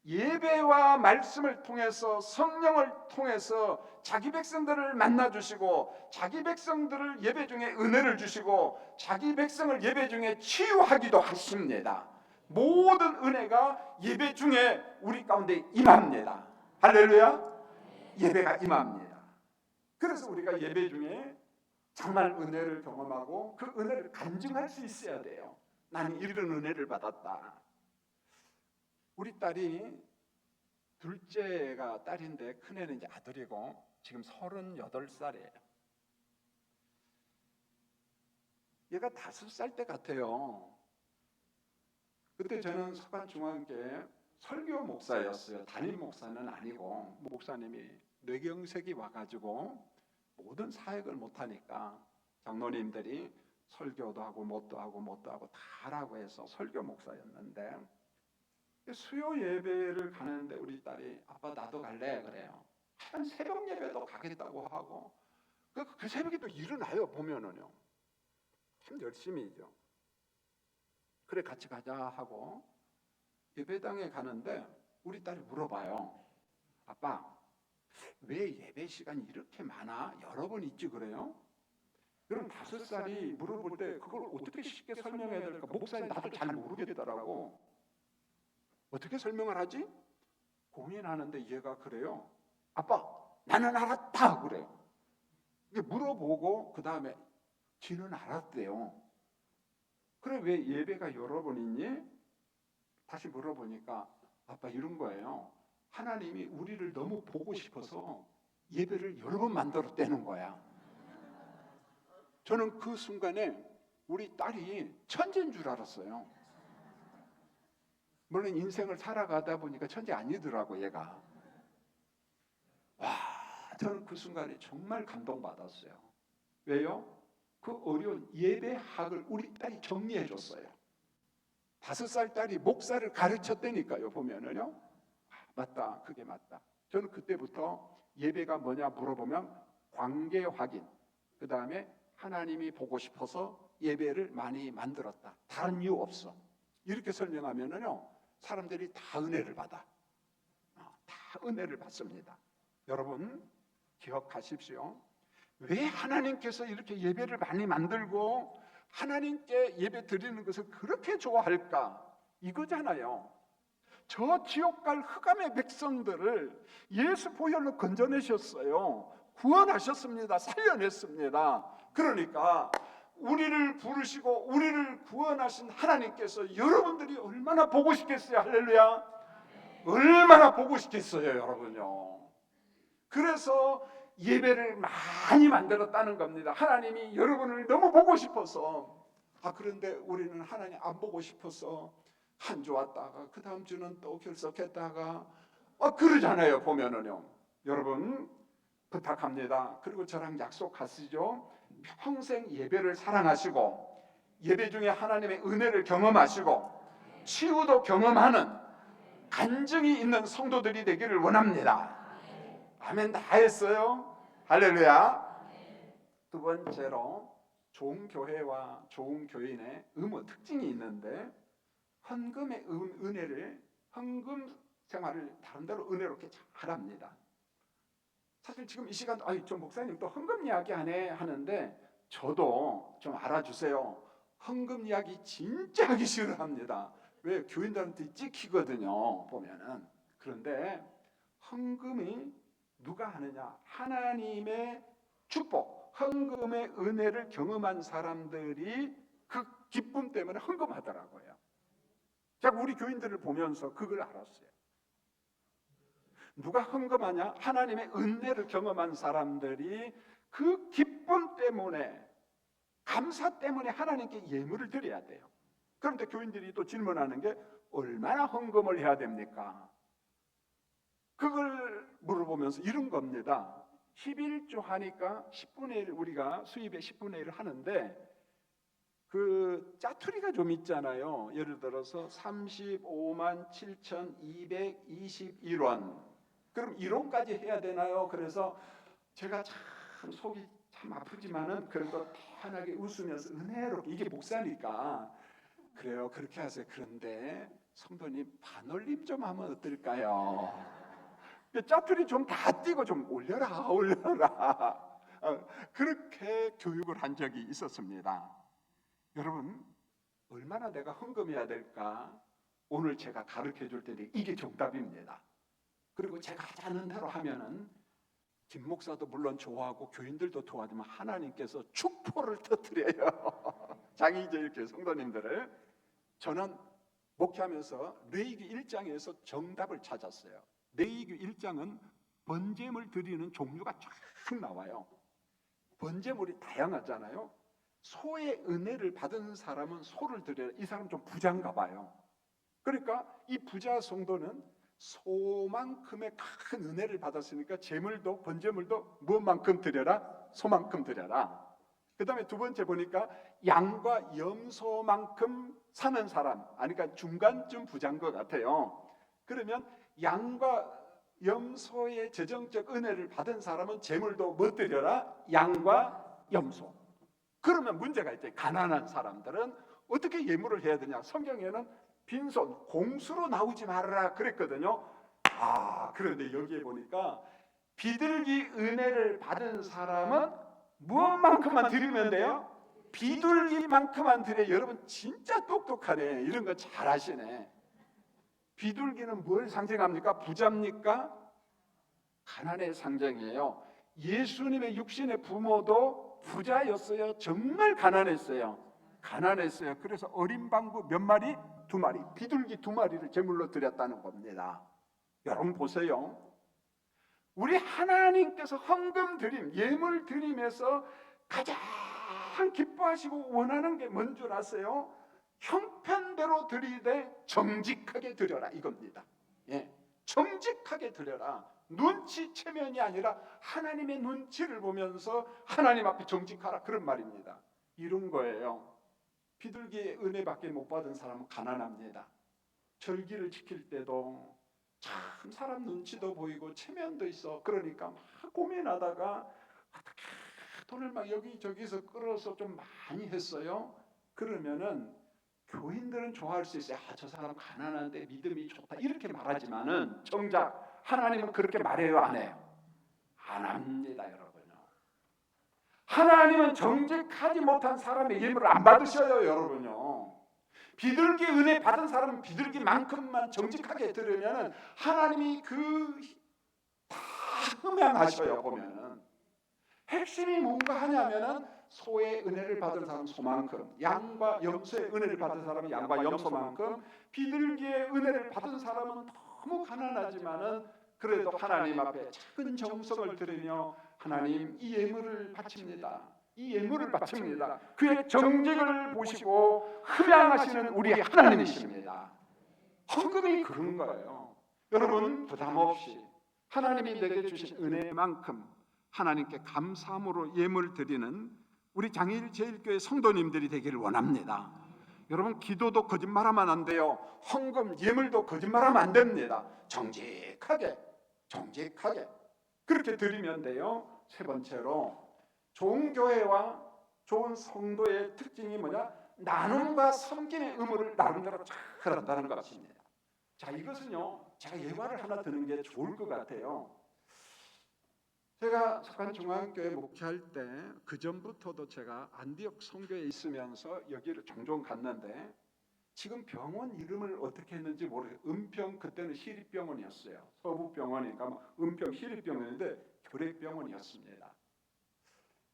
예배와 말씀을 통해서, 성령을 통해서 자기 백성들을 만나주시고, 자기 백성들을 예배 중에 은혜를 주시고, 자기 백성을 예배 중에 치유하기도 하십니다. 모든 은혜가 예배 중에 우리 가운데 임합니다. 할렐루야. 예배가 임합니다. 그래서 우리가 예배 중에 정말 은혜를 경험하고 그 은혜를 간증할 수 있어야 돼요. 나는 이런 은혜를 받았다. 우리 딸이, 둘째가 딸인데 큰애는 이제 아들이고 지금 38살이에요. 얘가 5살 때 같아요. 그때 저는 서간중앙교회 설교 목사였어요. 담임 목사는 아니고, 목사님이 뇌경색이 와가지고 모든 사역을 못하니까 장로님들이 설교도 하고 뭣도 하고 다 하라고 해서 설교 목사였는데, 수요 예배를 가는데 우리 딸이 아빠 나도 갈래 그래요. 한 새벽 예배도 가겠다고 하고, 그 새벽에 또 일어나요. 보면은요 참 열심히죠. 그래 같이 가자 하고 예배당에 가는데 우리 딸이 물어봐요. 아빠, 왜 예배 시간이 이렇게 많아? 여러 번 있지 그래요? 그럼 5살이 물어볼 때 그걸 어떻게 쉽게 설명해야 될까? 목사님 나도 잘 모르겠더라고. 어떻게 설명을 하지? 고민하는데 얘가 그래요. 아빠, 나는 알았다 그래요. 이게 물어보고 그 다음에 지는 알았대요. 그래 왜 예배가 여러 번 있니? 다시 물어보니까 아빠 이런 거예요. 하나님이 우리를 너무 보고 싶어서 예배를 여러 번 만들었다는 거야. 저는 그 순간에 우리 딸이 천재인 줄 알았어요. 물론 인생을 살아가다 보니까 천재 아니더라고 얘가. 와, 저는 그 순간에 정말 감동받았어요. 왜요? 그 어려운 예배학을 우리 딸이 정리해 줬어요. 5살 딸이 목사를 가르쳤다니까요. 보면은요. 맞다, 그게 맞다. 저는 그때부터 예배가 뭐냐 물어보면 관계 확인, 그 다음에 하나님이 보고 싶어서 예배를 많이 만들었다. 다른 이유 없어. 이렇게 설명하면은요, 사람들이 다 은혜를 받아. 다 은혜를 받습니다. 여러분 기억하십시오. 왜 하나님께서 이렇게 예배를 많이 만들고 하나님께 예배 드리는 것을 그렇게 좋아할까? 이거잖아요. 저 지옥 갈 흑암의 백성들을 예수 보혈로 건져내셨어요. 구원하셨습니다. 살려냈습니다. 그러니까 우리를 부르시고 우리를 구원하신 하나님께서 여러분들이 얼마나 보고 싶겠어요. 할렐루야. 얼마나 보고 싶겠어요, 여러분요. 그래서 예배를 많이 만들었다는 겁니다. 하나님이 여러분을 너무 보고 싶어서. 그런데 우리는 하나님 안 보고 싶어서 한 주 왔다가 그 다음 주는 또 결석했다가 그러잖아요. 보면은요. 여러분 부탁합니다. 그리고 저랑 약속하시죠. 평생 예배를 사랑하시고 예배 중에 하나님의 은혜를 경험하시고 치유도 경험하는 간증이 있는 성도들이 되기를 원합니다. 아멘. 다 했어요. 할렐루야. 두 번째로 좋은 교회와 좋은 교인의 특징이 있는데 헌금의 은혜를 헌금 생활을 다른대로 은혜롭게 잘합니다. 사실 지금 이 시간 저 목사님 또 헌금 이야기 하네 하는데 저도 좀 알아주세요. 헌금 이야기 진짜 하기 싫어합니다. 왜? 교인들한테 찍히거든요. 보면은. 그런데 헌금이 누가 하느냐? 하나님의 축복, 헌금의 은혜를 경험한 사람들이 그 기쁨 때문에 헌금하더라고요. 제가 우리 교인들을 보면서 그걸 알았어요. 누가 헌금하냐? 하나님의 은혜를 경험한 사람들이 그 기쁨 때문에, 감사 때문에 하나님께 예물을 드려야 돼요. 그런데 교인들이 또 질문하는 게 얼마나 헌금을 해야 됩니까? 그걸 물어보면서 이런 겁니다. 11조 하니까 10분의 1 우리가 수입의 10분의 1을 하는데 그 짜투리가 좀 있잖아요. 예를 들어서 35만 7,221원. 그럼 1원까지 해야 되나요? 그래서 제가 참 속이 참 아프지만은 그래도 편하게 웃으면서 은혜롭게, 이게 목사니까 그래요, 그렇게 하세요. 그런데 성도님 반올림 좀 하면 어떨까요? 짜투리 좀 다 띄고 좀 올려라. 그렇게 교육을 한 적이 있었습니다. 여러분 얼마나 내가 헌금해야 될까? 오늘 제가 가르쳐 줄 텐데 이게 정답입니다. 그리고 제가 하자는 대로 하면은 김 목사도 물론 좋아하고 교인들도 도와주면 하나님께서 축포를 터뜨려요. 장의제일교회 성도님들을. 저는 목회하면서 레위기 1장에서 정답을 찾았어요. 레위기 1장은 번제물 드리는 종류가 쫙 나와요. 번제물이 다양하잖아요. 소의 은혜를 받은 사람은 소를 드려야, 이 사람 좀 부자인가 봐요. 그러니까 이 부자 성도는 소만큼의 큰 은혜를 받았으니까 제물도 번제물도 무엇만큼 드려라? 소만큼 드려라. 그 다음에 두 번째 보니까 양과 염소만큼 사는 사람, 그러니까 중간쯤 부자인 것 같아요. 그러면 양과 염소의 재정적 은혜를 받은 사람은 제물도 뭐 드려라? 양과 염소. 그러면 문제가 있대. 가난한 사람들은 어떻게 예물을 해야 되냐? 성경에는 빈손, 공수로 나오지 말아라 그랬거든요. 그런데 여기에 보니까 비둘기 은혜를 받은 사람은 무엇만큼만 드리면 돼요? 비둘기만큼만 드려. 여러분 진짜 똑똑하네. 이런 거 잘 아시네. 비둘기는 뭘 상징합니까? 부자입니까? 가난의 상징이에요. 예수님의 육신의 부모도 부자였어요? 정말 가난했어요? 가난했어요. 그래서 어린 방구 몇 마리? 2마리, 비둘기 2마리를 제물로 드렸다는 겁니다. 여러분 보세요. 우리 하나님께서 헌금 드림, 예물 드림에서 가장 기뻐하시고 원하는 게 뭔 줄 아세요? 형편대로 드리되 정직하게 드려라 이겁니다. 예, 정직하게 드려라. 눈치 체면이 아니라 하나님의 눈치를 보면서 하나님 앞에 정직하라, 그런 말입니다. 이런 거예요. 비둘기의 은혜밖에 못 받은 사람은 가난합니다. 절기를 지킬 때도 참 사람 눈치도 보이고 체면도 있어. 그러니까 막 고민하다가 어떻게 돈을 막 여기저기서 끌어서 좀 많이 했어요. 그러면은 교인들은 좋아할 수 있어요. 아, 저 사람 가난한데 믿음이 좋다 이렇게 말하지만은 정작 하나님은 그렇게 말해요, 안 해요? 안 합니다, 여러분요. 하나님은 정직하지 못한 사람의 예물을 안 받으셔요, 여러분요. 비둘기 은혜 받은 사람은 비둘기만큼만 정직하게 들으면 하나님이 다 흠양하셔요. 보면은 핵심이 뭔가 하냐면은 소의 은혜를 받은 사람은 소만큼, 양과 염소의 은혜를 받은 사람은 양과 염소만큼, 비둘기의 은혜를 받은 사람은 너무 가난하지만은 그래도 하나님 앞에 작은 정성을 들이며 하나님 이 예물을 바칩니다. 이 예물을 바칩니다. 그의 정직을 보시고 흠양하시는 우리 하나님이십니다. 헌금이 그런 거예요. 여러분 부담 없이 하나님이 내게 주신 은혜만큼 하나님께 감사함으로 예물 드리는 우리 장일 제일교회 성도님들이 되기를 원합니다. 여러분 기도도 거짓말하면 안 돼요. 헌금 예물도 거짓말하면 안 됩니다. 정직하게 그렇게 드리면 돼요. 세 번째로 좋은 교회와 좋은 성도의 특징이 뭐냐? 나눔과 섬김의 의무를 나름대로 잘 한다는 것입니다. 자, 이것은요 제가 예화를 하나 드는 게 좋을 것 같아요. 제가 석안중앙교회 목회할 때 그 전부터도 제가 안디옥 선교에 있으면서 여기를 종종 갔는데 지금 병원 이름을 어떻게 했는지 모르겠어요. 은평, 그때는 시립병원이었어요. 서부병원이니까 은평 시립병원인데 교렉병원이었습니다.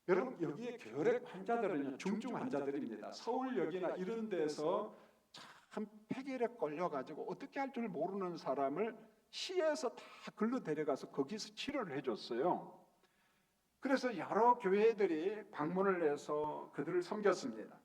여러분 여기에 교렉 환자들은요 중증 환자들입니다. 서울역이나 이런 데서 참 폐결에 걸려가지고 어떻게 할 줄 모르는 사람을 시에서 다 글로 데려가서 거기서 치료를 해줬어요. 그래서 여러 교회들이 방문을 해서 그들을 섬겼습니다.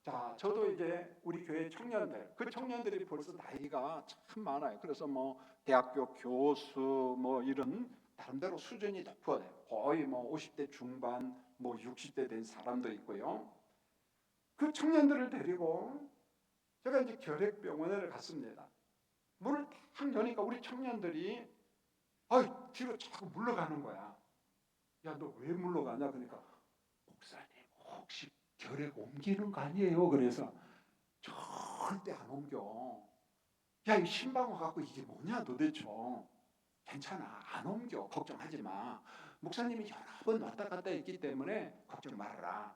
자, 저도 이제 우리 교회 청년들, 그 청년들이 벌써 나이가 참 많아요. 그래서 뭐 대학교 교수 뭐 이런 나름대로 수준이 높아요. 거의 뭐 50대 중반, 뭐 60대 된 사람도 있고요. 그 청년들을 데리고 제가 이제 결핵병원에 갔습니다. 문을 딱 여니까 우리 청년들이 뒤로 자꾸 물러가는 거야. 야, 너 왜 물러가냐? 그러니까 목사님 혹시 결핵 옮기는 거 아니에요? 그래서 절대 안 옮겨. 야, 이 신방화 갖고 이게 뭐냐 도대체. 괜찮아, 안 옮겨. 걱정하지 마. 목사님이 여러 번 왔다 갔다 했기 때문에 걱정 말아라.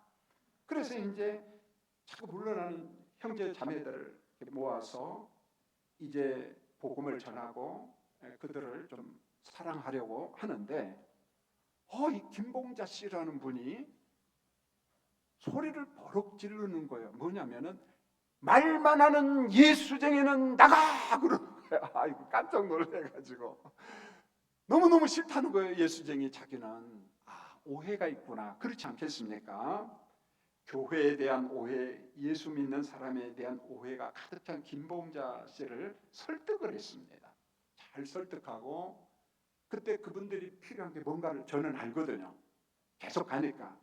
그래서 이제 자꾸 물러나는 형제 자매들을 모아서 이제 복음을 전하고 그들을 좀 사랑하려고 하는데 이 김봉자 씨라는 분이 소리를 버럭 지르는 거예요. 뭐냐면은 말만 하는 예수쟁이는 나가 그러는 거야. 아이고 깜짝 놀래가지고 너무너무 싫다는 거예요. 예수쟁이 자기는 오해가 있구나. 그렇지 않겠습니까? 교회에 대한 오해, 예수 믿는 사람에 대한 오해가 가득 찬 김봉자 씨를 설득을 했습니다. 잘 설득하고 그때 그분들이 필요한 게 뭔가를 저는 알거든요. 계속 가니까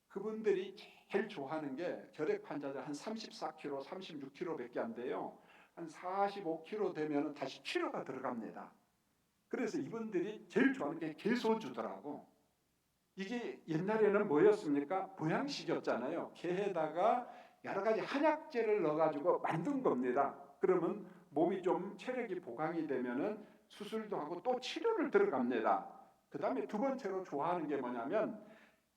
그분들이 제일 좋아하는 게 결핵 환자들 한 34kg, 36kg밖에 안 돼요. 한 45kg 되면 다시 치료가 들어갑니다. 그래서 이분들이 제일 좋아하는 게 게소주더라고. 이게 옛날에는 뭐였습니까? 보양식이었잖아요. 게에다가 여러 가지 한약재를 넣어가지고 만든 겁니다. 그러면 몸이 좀 체력이 보강이 되면은 수술도 하고 또 치료를 들어갑니다. 그 다음에 두 번째로 좋아하는 게 뭐냐면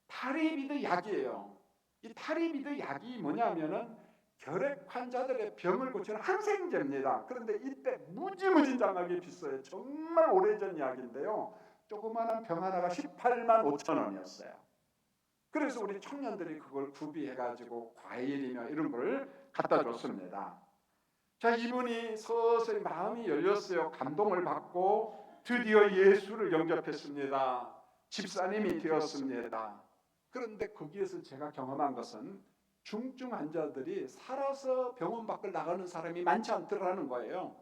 타리비드 약이에요. 이 타리비드 약이 뭐냐면은 결핵 환자들의 병을 고치는 항생제입니다. 그런데 이때 무지무지장하게 비싸요. 정말 오래전 약인데요. 조그마한 병 하나가 18만 5천 원이었어요. 그래서 우리 청년들이 그걸 구비해가지고 과일이며 이런 걸 갖다 줬습니다. 자, 이분이 서서히 마음이 열렸어요. 감동을 받고 드디어 예수를 영접했습니다. 집사님이 되었습니다. 그런데 거기에서 제가 경험한 것은 중증 환자들이 살아서 병원 밖을 나가는 사람이 많지 않더라는 거예요.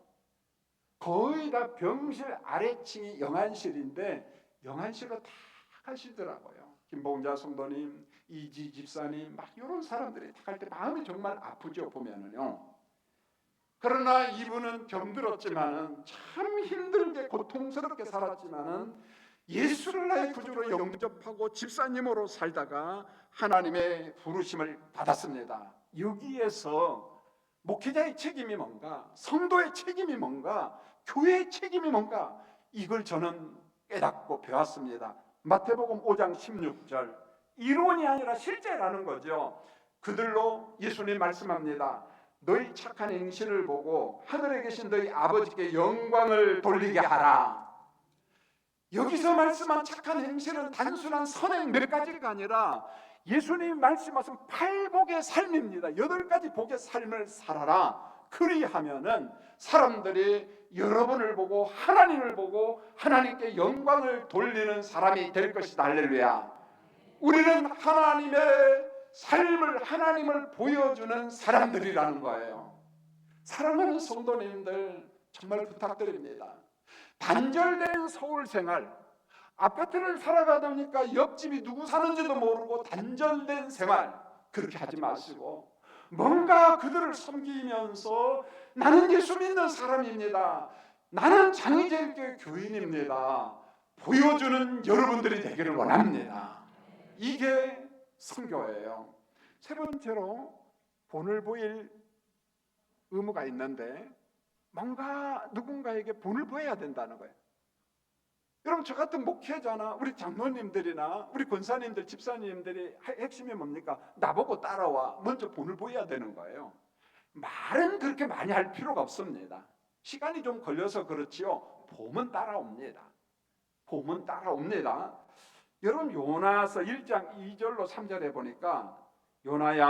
거의 다 병실 아래층이 영안실인데 영안실로 다 가시더라고요. 김봉자 성도님, 이지 집사님, 막 이런 사람들이 다 갈 때 마음이 정말 아프죠, 보면은요. 그러나 이분은 병들었지만은 참 힘들게 고통스럽게 살았지만은 예수를 나의 구주로 영접하고 집사님으로 살다가 하나님의 부르심을 받았습니다. 여기에서 목회자의 책임이 뭔가, 성도의 책임이 뭔가, 교회의 책임이 뭔가, 이걸 저는 깨닫고 배웠습니다. 마태복음 5장 16절, 이론이 아니라 실제라는 거죠. 그들로 예수님 말씀합니다. 너희 착한 행실을 보고 하늘에 계신 너희 아버지께 영광을 돌리게 하라. 여기서 말씀한 착한 행실은 단순한 선행 몇 가지가 아니라 예수님이 말씀하신 8복의 삶입니다. 8가지 복의 삶을 살아라. 그리하면은 사람들이 여러분을 보고 하나님을 보고 하나님께 영광을 돌리는 사람이 될 것이다. 할렐루야. 우리는 하나님의 삶을, 하나님을 보여주는 사람들이라는 거예요. 사랑하는 성도님들, 정말 부탁드립니다. 단절된 서울 생활, 아파트를 살아가다 보니까 옆집이 누구 사는지도 모르고 단절된 생활, 그렇게 하지 마시고 뭔가 그들을 섬기면서 나는 예수 믿는 사람입니다, 나는 장의제일교회 교인입니다, 보여주는 여러분들이 되기를 원합니다. 이게 선교예요. 세 번째로 본을 보일 의무가 있는데 뭔가 누군가에게 본을 보여야 된다는 거예요. 여러분, 저 같은 목회자나 우리 장로님들이나 우리 권사님들, 집사님들이 핵심이 뭡니까? 나보고 따라와. 먼저 본을 보여야 되는 거예요. 말은 그렇게 많이 할 필요가 없습니다. 시간이 좀 걸려서 그렇지요. 봄은 따라옵니다. 봄은 따라옵니다. 여러분, 요나서 1장 2절로 3절에 보니까 요나야,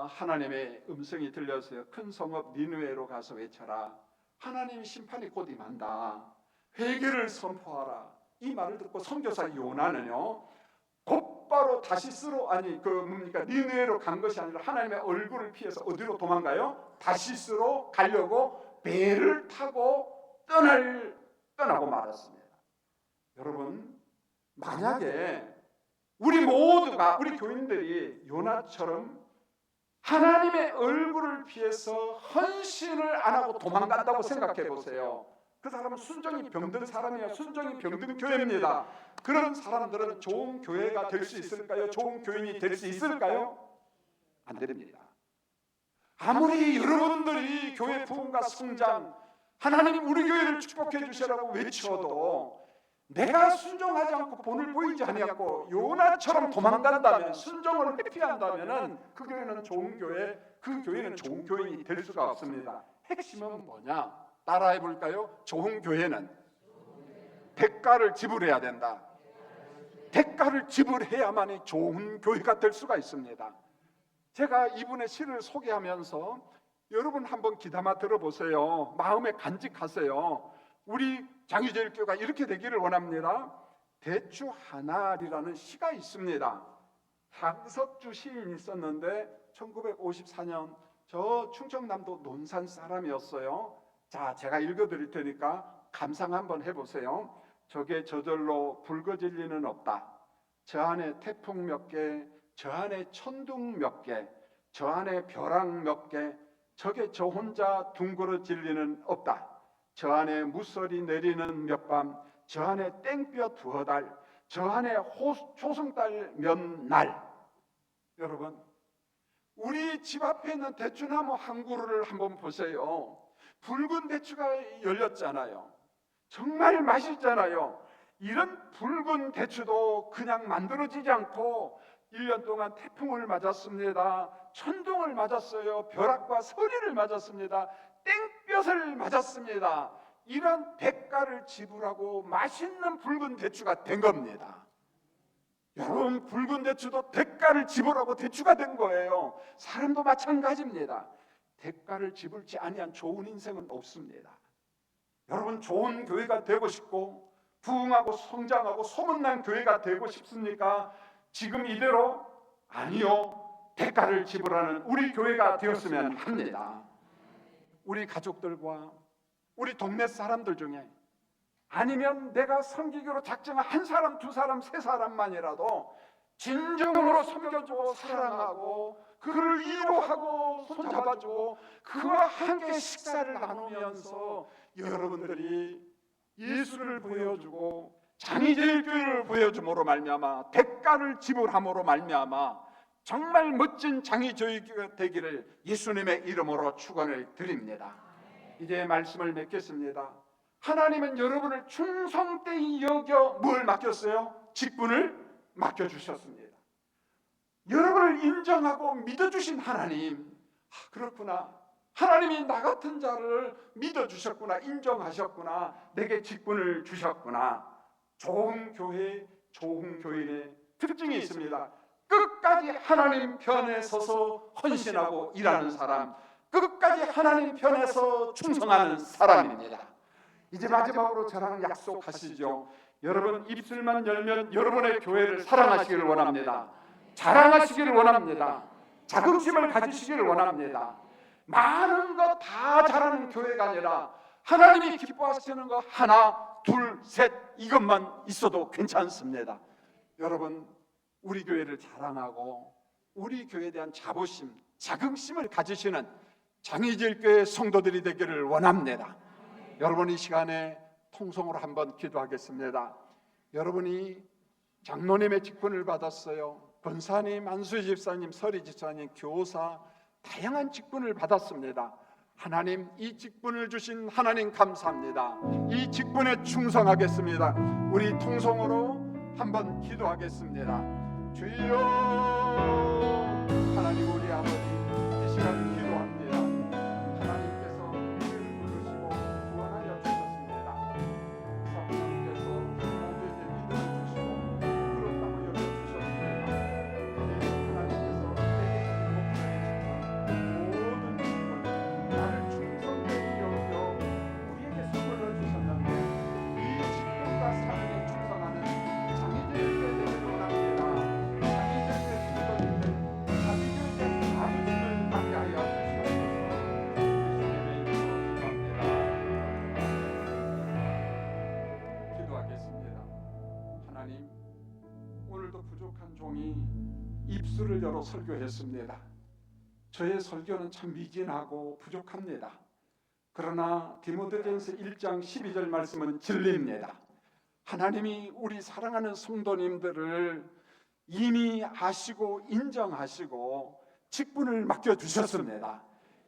하나님의 음성이 들렸어요. 큰 성읍 니느웨로 가서 외쳐라. 하나님의 심판이 곧 임한다. 회개를 선포하라. 이 말을 듣고 선교사 요나는요, 곧바로 다시스로, 니느웨로 간 것이 아니라 하나님의 얼굴을 피해서 어디로 도망가요? 다시스로 가려고 배를 타고 떠나고 말았습니다. 여러분, 만약에 우리 모두가, 우리 교인들이 요나처럼 하나님의 얼굴을 피해서 헌신을 안 하고 도망간다고 생각해 보세요. 그 사람은 순종이 병든 사람이야. 순종이 병든 교회입니다. 그런 사람들은 좋은 교회가 될 수 있을까요? 좋은 교인이 될 수 있을까요? 안 됩니다. 아무리 여러분들이 교회 부흥과 성장, 하나님 우리 교회를 축복해 주시라고 외쳐도 내가 순종하지 않고 본을 보이지 아니하고 요나처럼 도망간다면, 순종을 회피한다면 그 교회는 좋은 교회, 그 교회는 좋은 교인이 될 수가 없습니다. 핵심은 뭐냐? 따라해 볼까요? 좋은 교회는 대가를 지불해야 된다. 대가를 지불해야만이 좋은 교회가 될 수가 있습니다. 제가 이분의 시를 소개하면서 여러분 한번 귀담아 들어보세요. 마음에 간직하세요. 우리 장의제일교회가 이렇게 되기를 원합니다. 대추 하나리라는 시가 있습니다. 황석주 시인이 있었는데 1954년 저 충청남도 논산 사람이었어요. 자, 제가 읽어드릴 테니까 감상 한번 해보세요. 적에 저절로 붉어질 리는 없다. 저 안에 태풍 몇 개, 저 안에 천둥 몇 개, 저 안에 벼락 몇 개, 적에 저 혼자 둥그러질 리는 없다. 저 안에 무설이 내리는 몇 밤, 저 안에 땡볕 두어 달, 저 안에 초승달 몇 날. 여러분, 우리 집 앞에 있는 대추나무 한 그루를 한번 보세요. 붉은 대추가 열렸잖아요. 정말 맛있잖아요. 이런 붉은 대추도 그냥 만들어지지 않고 1년 동안 태풍을 맞았습니다. 천둥을 맞았어요. 벼락과 서리를 맞았습니다. 땡볕을 맞았습니다. 이런 대가를 지불하고 맛있는 붉은 대추가 된 겁니다. 여러분, 붉은 대추도 대가를 지불하고 대추가 된 거예요. 사람도 마찬가지입니다. 대가를 지불지 아니한 좋은 인생은 없습니다. 여러분, 좋은 교회가 되고 싶고 부흥하고 성장하고 소문난 교회가 되고 싶습니까? 지금 이대로? 아니요. 대가를 지불하는 우리 교회가 되었으면 합니다. 우리 가족들과 우리 동네 사람들 중에, 아니면 내가 섬기기로 작정한 한 사람, 두 사람, 세 사람만이라도 진정으로 섬겨주고 사랑하고 그를 위로하고 손잡아주고 그와 함께 식사를 나누면서 여러분들이 예수를 보여주고 장의제일교회를 보여줌으로 말미암아, 대가를 지불함으로 말미암아 정말 멋진 장의제일교회가 되기를 예수님의 이름으로 축원을 드립니다. 이제 말씀을 맺겠습니다. 하나님은 여러분을 충성되이 여겨 뭘 맡겼어요? 직분을 맡겨주셨습니다. 여러분을 인정하고 믿어주신 하나님, 그렇구나, 하나님이 나 같은 자를 믿어주셨구나, 인정하셨구나, 내게 직분을 주셨구나. 좋은 교회, 좋은 교인의 특징이 있습니다. 끝까지 하나님 편에 서서 헌신하고 일하는 사람, 끝까지 하나님 편에서 충성하는 사람입니다. 이제 마지막으로 저랑 약속하시죠. 여러분, 입술만 열면 여러분의 교회를 사랑하시기를 원합니다. 자랑하시기를 원합니다. 자긍심을 가지시기를 원합니다. 많은 거 다 잘하는 교회가 아니라 하나님이 기뻐하시는 거 하나, 둘, 셋 이것만 있어도 괜찮습니다. 여러분, 우리 교회를 자랑하고 우리 교회에 대한 자부심, 자긍심을 가지시는 장의제일교회 성도들이 되기를 원합니다. 여러분, 이 시간에 통성으로 한번 기도하겠습니다. 여러분이 장로님의 직분을 받았어요. 권사님, 안수희 집사님, 서리 집사님, 교사, 다양한 직분을 받았습니다. 하나님, 이 직분을 주신 하나님 감사합니다. 이 직분에 충성하겠습니다. 우리 통성으로 한번 기도하겠습니다. 주여, 하나님, 우리 아버지, 이 시간 기도합니다. 하나님께서 우리를 부르시고 구원하여 주셨습니다. 성령께서 모두에게 믿음을 주시고 그런 땅을 열어주셨습니다. 하나님께서 모든 직분을 나를 충성되게 여겨 우리에게 선물로 주셨는데, 이 직분과 사랑에 충성하는 장의제일교회 되기를 원합니다. 장의제일교회 성도님들, 장의제일교회 자부심을 갖게 하여 주시옵소서. 예수님의 이름으로 기도합니다. 기도하겠습니다. 하나님, 오늘도 부족한 종이 입술을 열어 설교했습니다. 저의 설교는 참 미진하고 부족합니다. 그러나 디모데전서 1장 12절 말씀은 진리입니다. 하나님이 우리 사랑하는 성도님들을 이미 아시고 인정하시고 직분을 맡겨주셨습니다.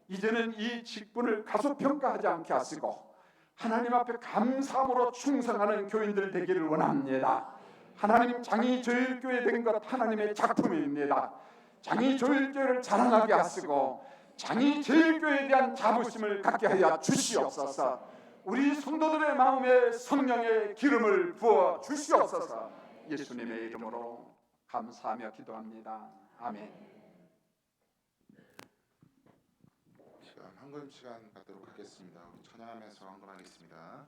이제는 이 직분을 가소평가하지 않게 하시고 하나님 앞에 감사함으로 충성하는 교인들 되기를 원합니다. 하나님, 장의제일교회 된 것 하나님의 작품입니다. 장의제일교회를 자랑하게 하시고 장의제일교회에 대한 자부심을 갖게 하여 주시옵소서. 우리 성도들의 마음에 성령의 기름을 부어 주시옵소서. 예수님의 이름으로 감사하며 기도합니다. 아멘. 시간, 헌금 시간 갖도록 하겠습니다. 우리 찬양하면서 헌금하겠습니다.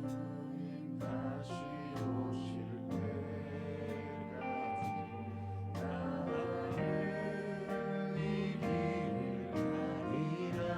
주님 다시 오실 때까지 나는 이 길을 가리라.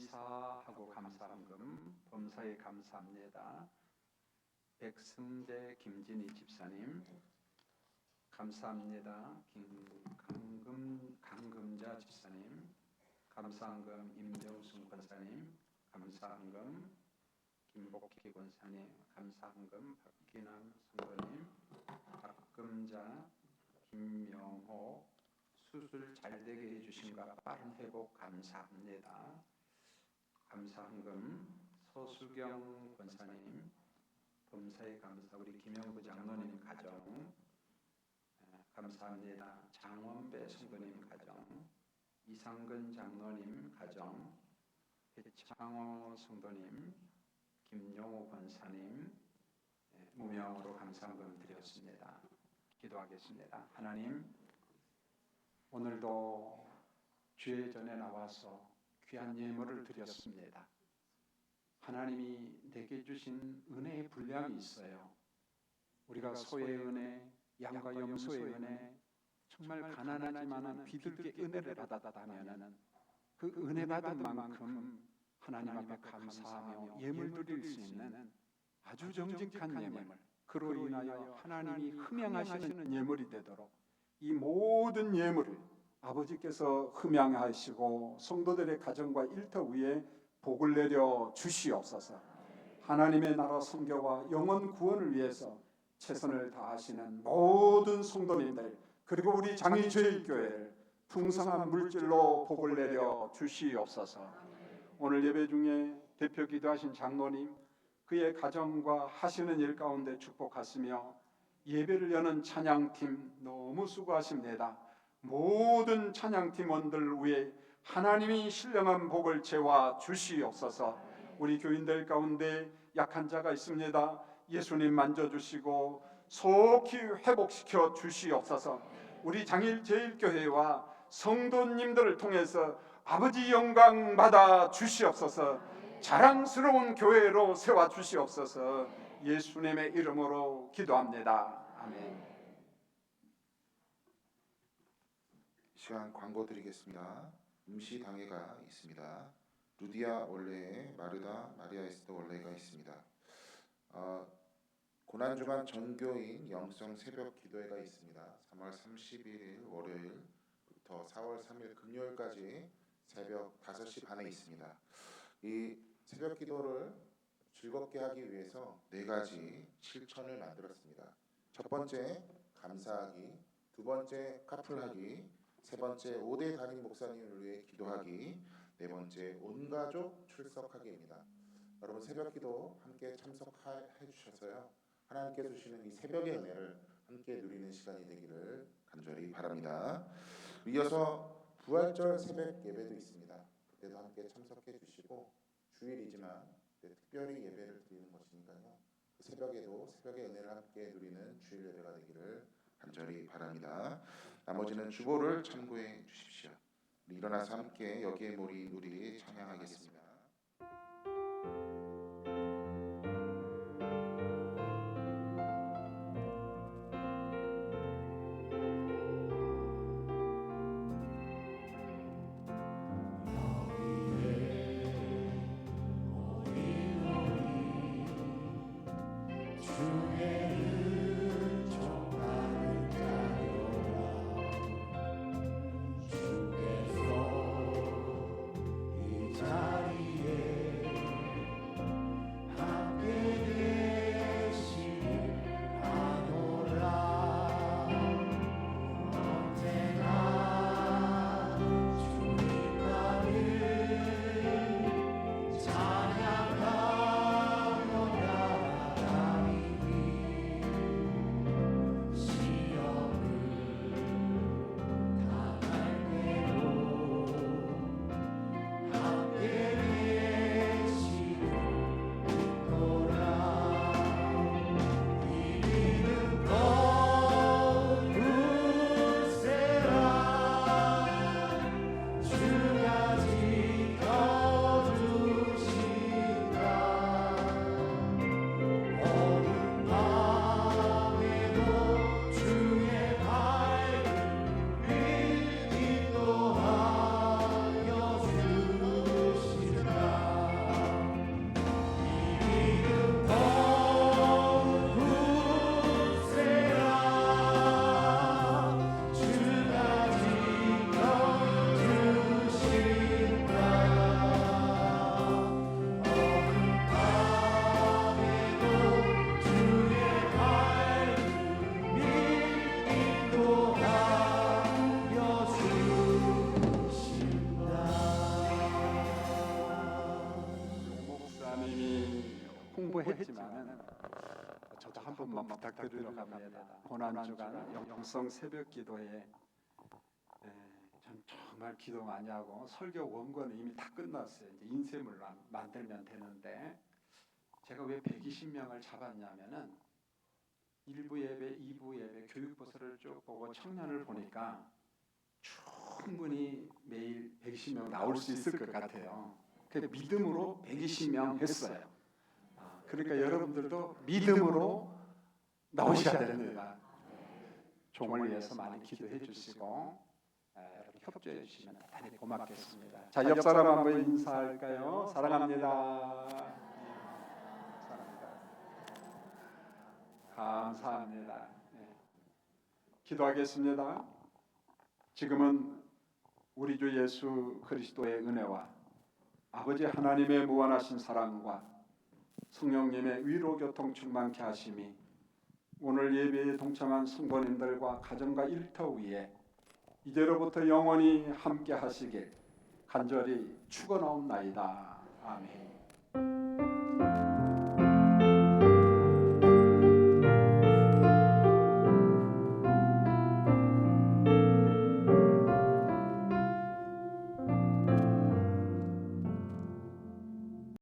이사하고 감사한금 범사에 감사합니다. 백승재 김진희 집사님 감사합니다. 강금자 집사님 감사한금 임정순 권사님 감사한금 김복희 권사님 감사한금 박기남 성도님 박금자 김명호 수술 잘 되게 해주심과 빠른 회복 감사합니다. 감사한금 서수경 권사님 범사에 감사 우리 김영구 장로님 가정 감사합니다. 장원배 성도님 가정 이상근 장로님 가정 배창호 성도님 김용호 권사님 무명으로 감사한금 드렸습니다. 기도하겠습니다. 하나님 오늘도 주의 전에 나와서 귀한 예물을 드렸습니다. 하나님이 내게 주신 은혜의 분량이 있어요. 우리가 소의 은혜, 양과 염소의 은혜, 정말 가난하지만 비둘기 은혜를 받았다면 그 은혜 받은 만큼 하나님 앞에 감사하며 예물 드릴 수 있는 아주 정직한 예물, 그로 인하여 하나님이 흠양하시는 예물이 되도록 이 모든 예물을 아버지께서 흠양하시고 성도들의 가정과 일터 위에 복을 내려 주시옵소서. 하나님의 나라 선교와 영혼 구원을 위해서 최선을 다하시는 모든 성도님들 그리고 우리 장인제일교회를 풍성한 물질로 복을 내려 주시옵소서. 오늘 예배 중에 대표 기도하신 장로님 그의 가정과 하시는 일 가운데 축복하시며 예배를 여는 찬양팀 너무 수고하십니다. 모든 찬양팀원들 위해 하나님이 신령한 복을 채워 주시옵소서. 우리 교인들 가운데 약한 자가 있습니다. 예수님 만져주시고 속히 회복시켜 주시옵소서. 우리 장일제일교회와 성도님들을 통해서 아버지 영광 받아 주시옵소서. 자랑스러운 교회로 세워 주시옵소서. 예수님의 이름으로 기도합니다. 아멘. 시간 광고 드리겠습니다. 임시 당회가 있습니다. 루디아 원래에 마르다 마리아 에스더 원래가 있습니다. 고난주간 전교인 영성 새벽 기도회가 있습니다. 3월 31일 월요일부터 4월 3일 금요일까지 새벽 5시 반에 있습니다. 이 새벽 기도를 즐겁게 하기 위해서 4가지 실천을 만들었습니다. 첫 번째 감사하기, 두 번째 카풀하기, 세 번째 5대 담임 목사님을 위해 기도하기, 네 번째 온 가족 출석하기입니다. 여러분 새벽 기도 함께 참석해 주셔서요 하나님께 주시는 이 새벽의 은혜를 함께 누리는 시간이 되기를 간절히 바랍니다. 이어서 부활절 새벽 예배도 있습니다. 그때도 함께 참석해 주시고 주일이지만 특별히 예배를 드리는 것이니까요. 그 새벽에도 새벽의 은혜를 함께 누리는 주일 예배가 되기를 간절히 바랍니다. 나머지는 주보를 참고해 주십시오. 일어나서 함께 여기에 모인 우리 찬양하겠습니다. 주께서 이 자리 번만 부탁드리려고 합니다. 고난 주간 영성 새벽 기도에 전 정말 기도 많이 하고 설교 원고는 이미 다 끝났어요. 이제 인쇄물 만들면 되는데 제가 왜 120명을 잡았냐면은 1부 예배, 2부 예배, 교육부서를 쭉 보고 청년을 보니까 충분히 매일 120명 나올 수 있을 것 같아요. 그 믿음으로 120명 했어요. 그러니까 여러분들도 믿음으로 나오셔야 됩니다. 종을 위해서 많이 기도해 주시고 여러분 협조해 주시면 대단히 고맙겠습니다. 자, 옆 사람 한번 인사할까요? 사랑합니다. 사랑합니다. 감사합니다. 네. 기도하겠습니다. 지금은 우리 주 예수 그리스도의 은혜와 아버지 하나님의 무한하신 사랑과 성령님의 위로 교통 충만케 하심이 오늘 예배에 동참한 성도님들과 가정과 일터 위에 이제로부터 영원히 함께 하시길 간절히 축원하옵나이다. 아멘.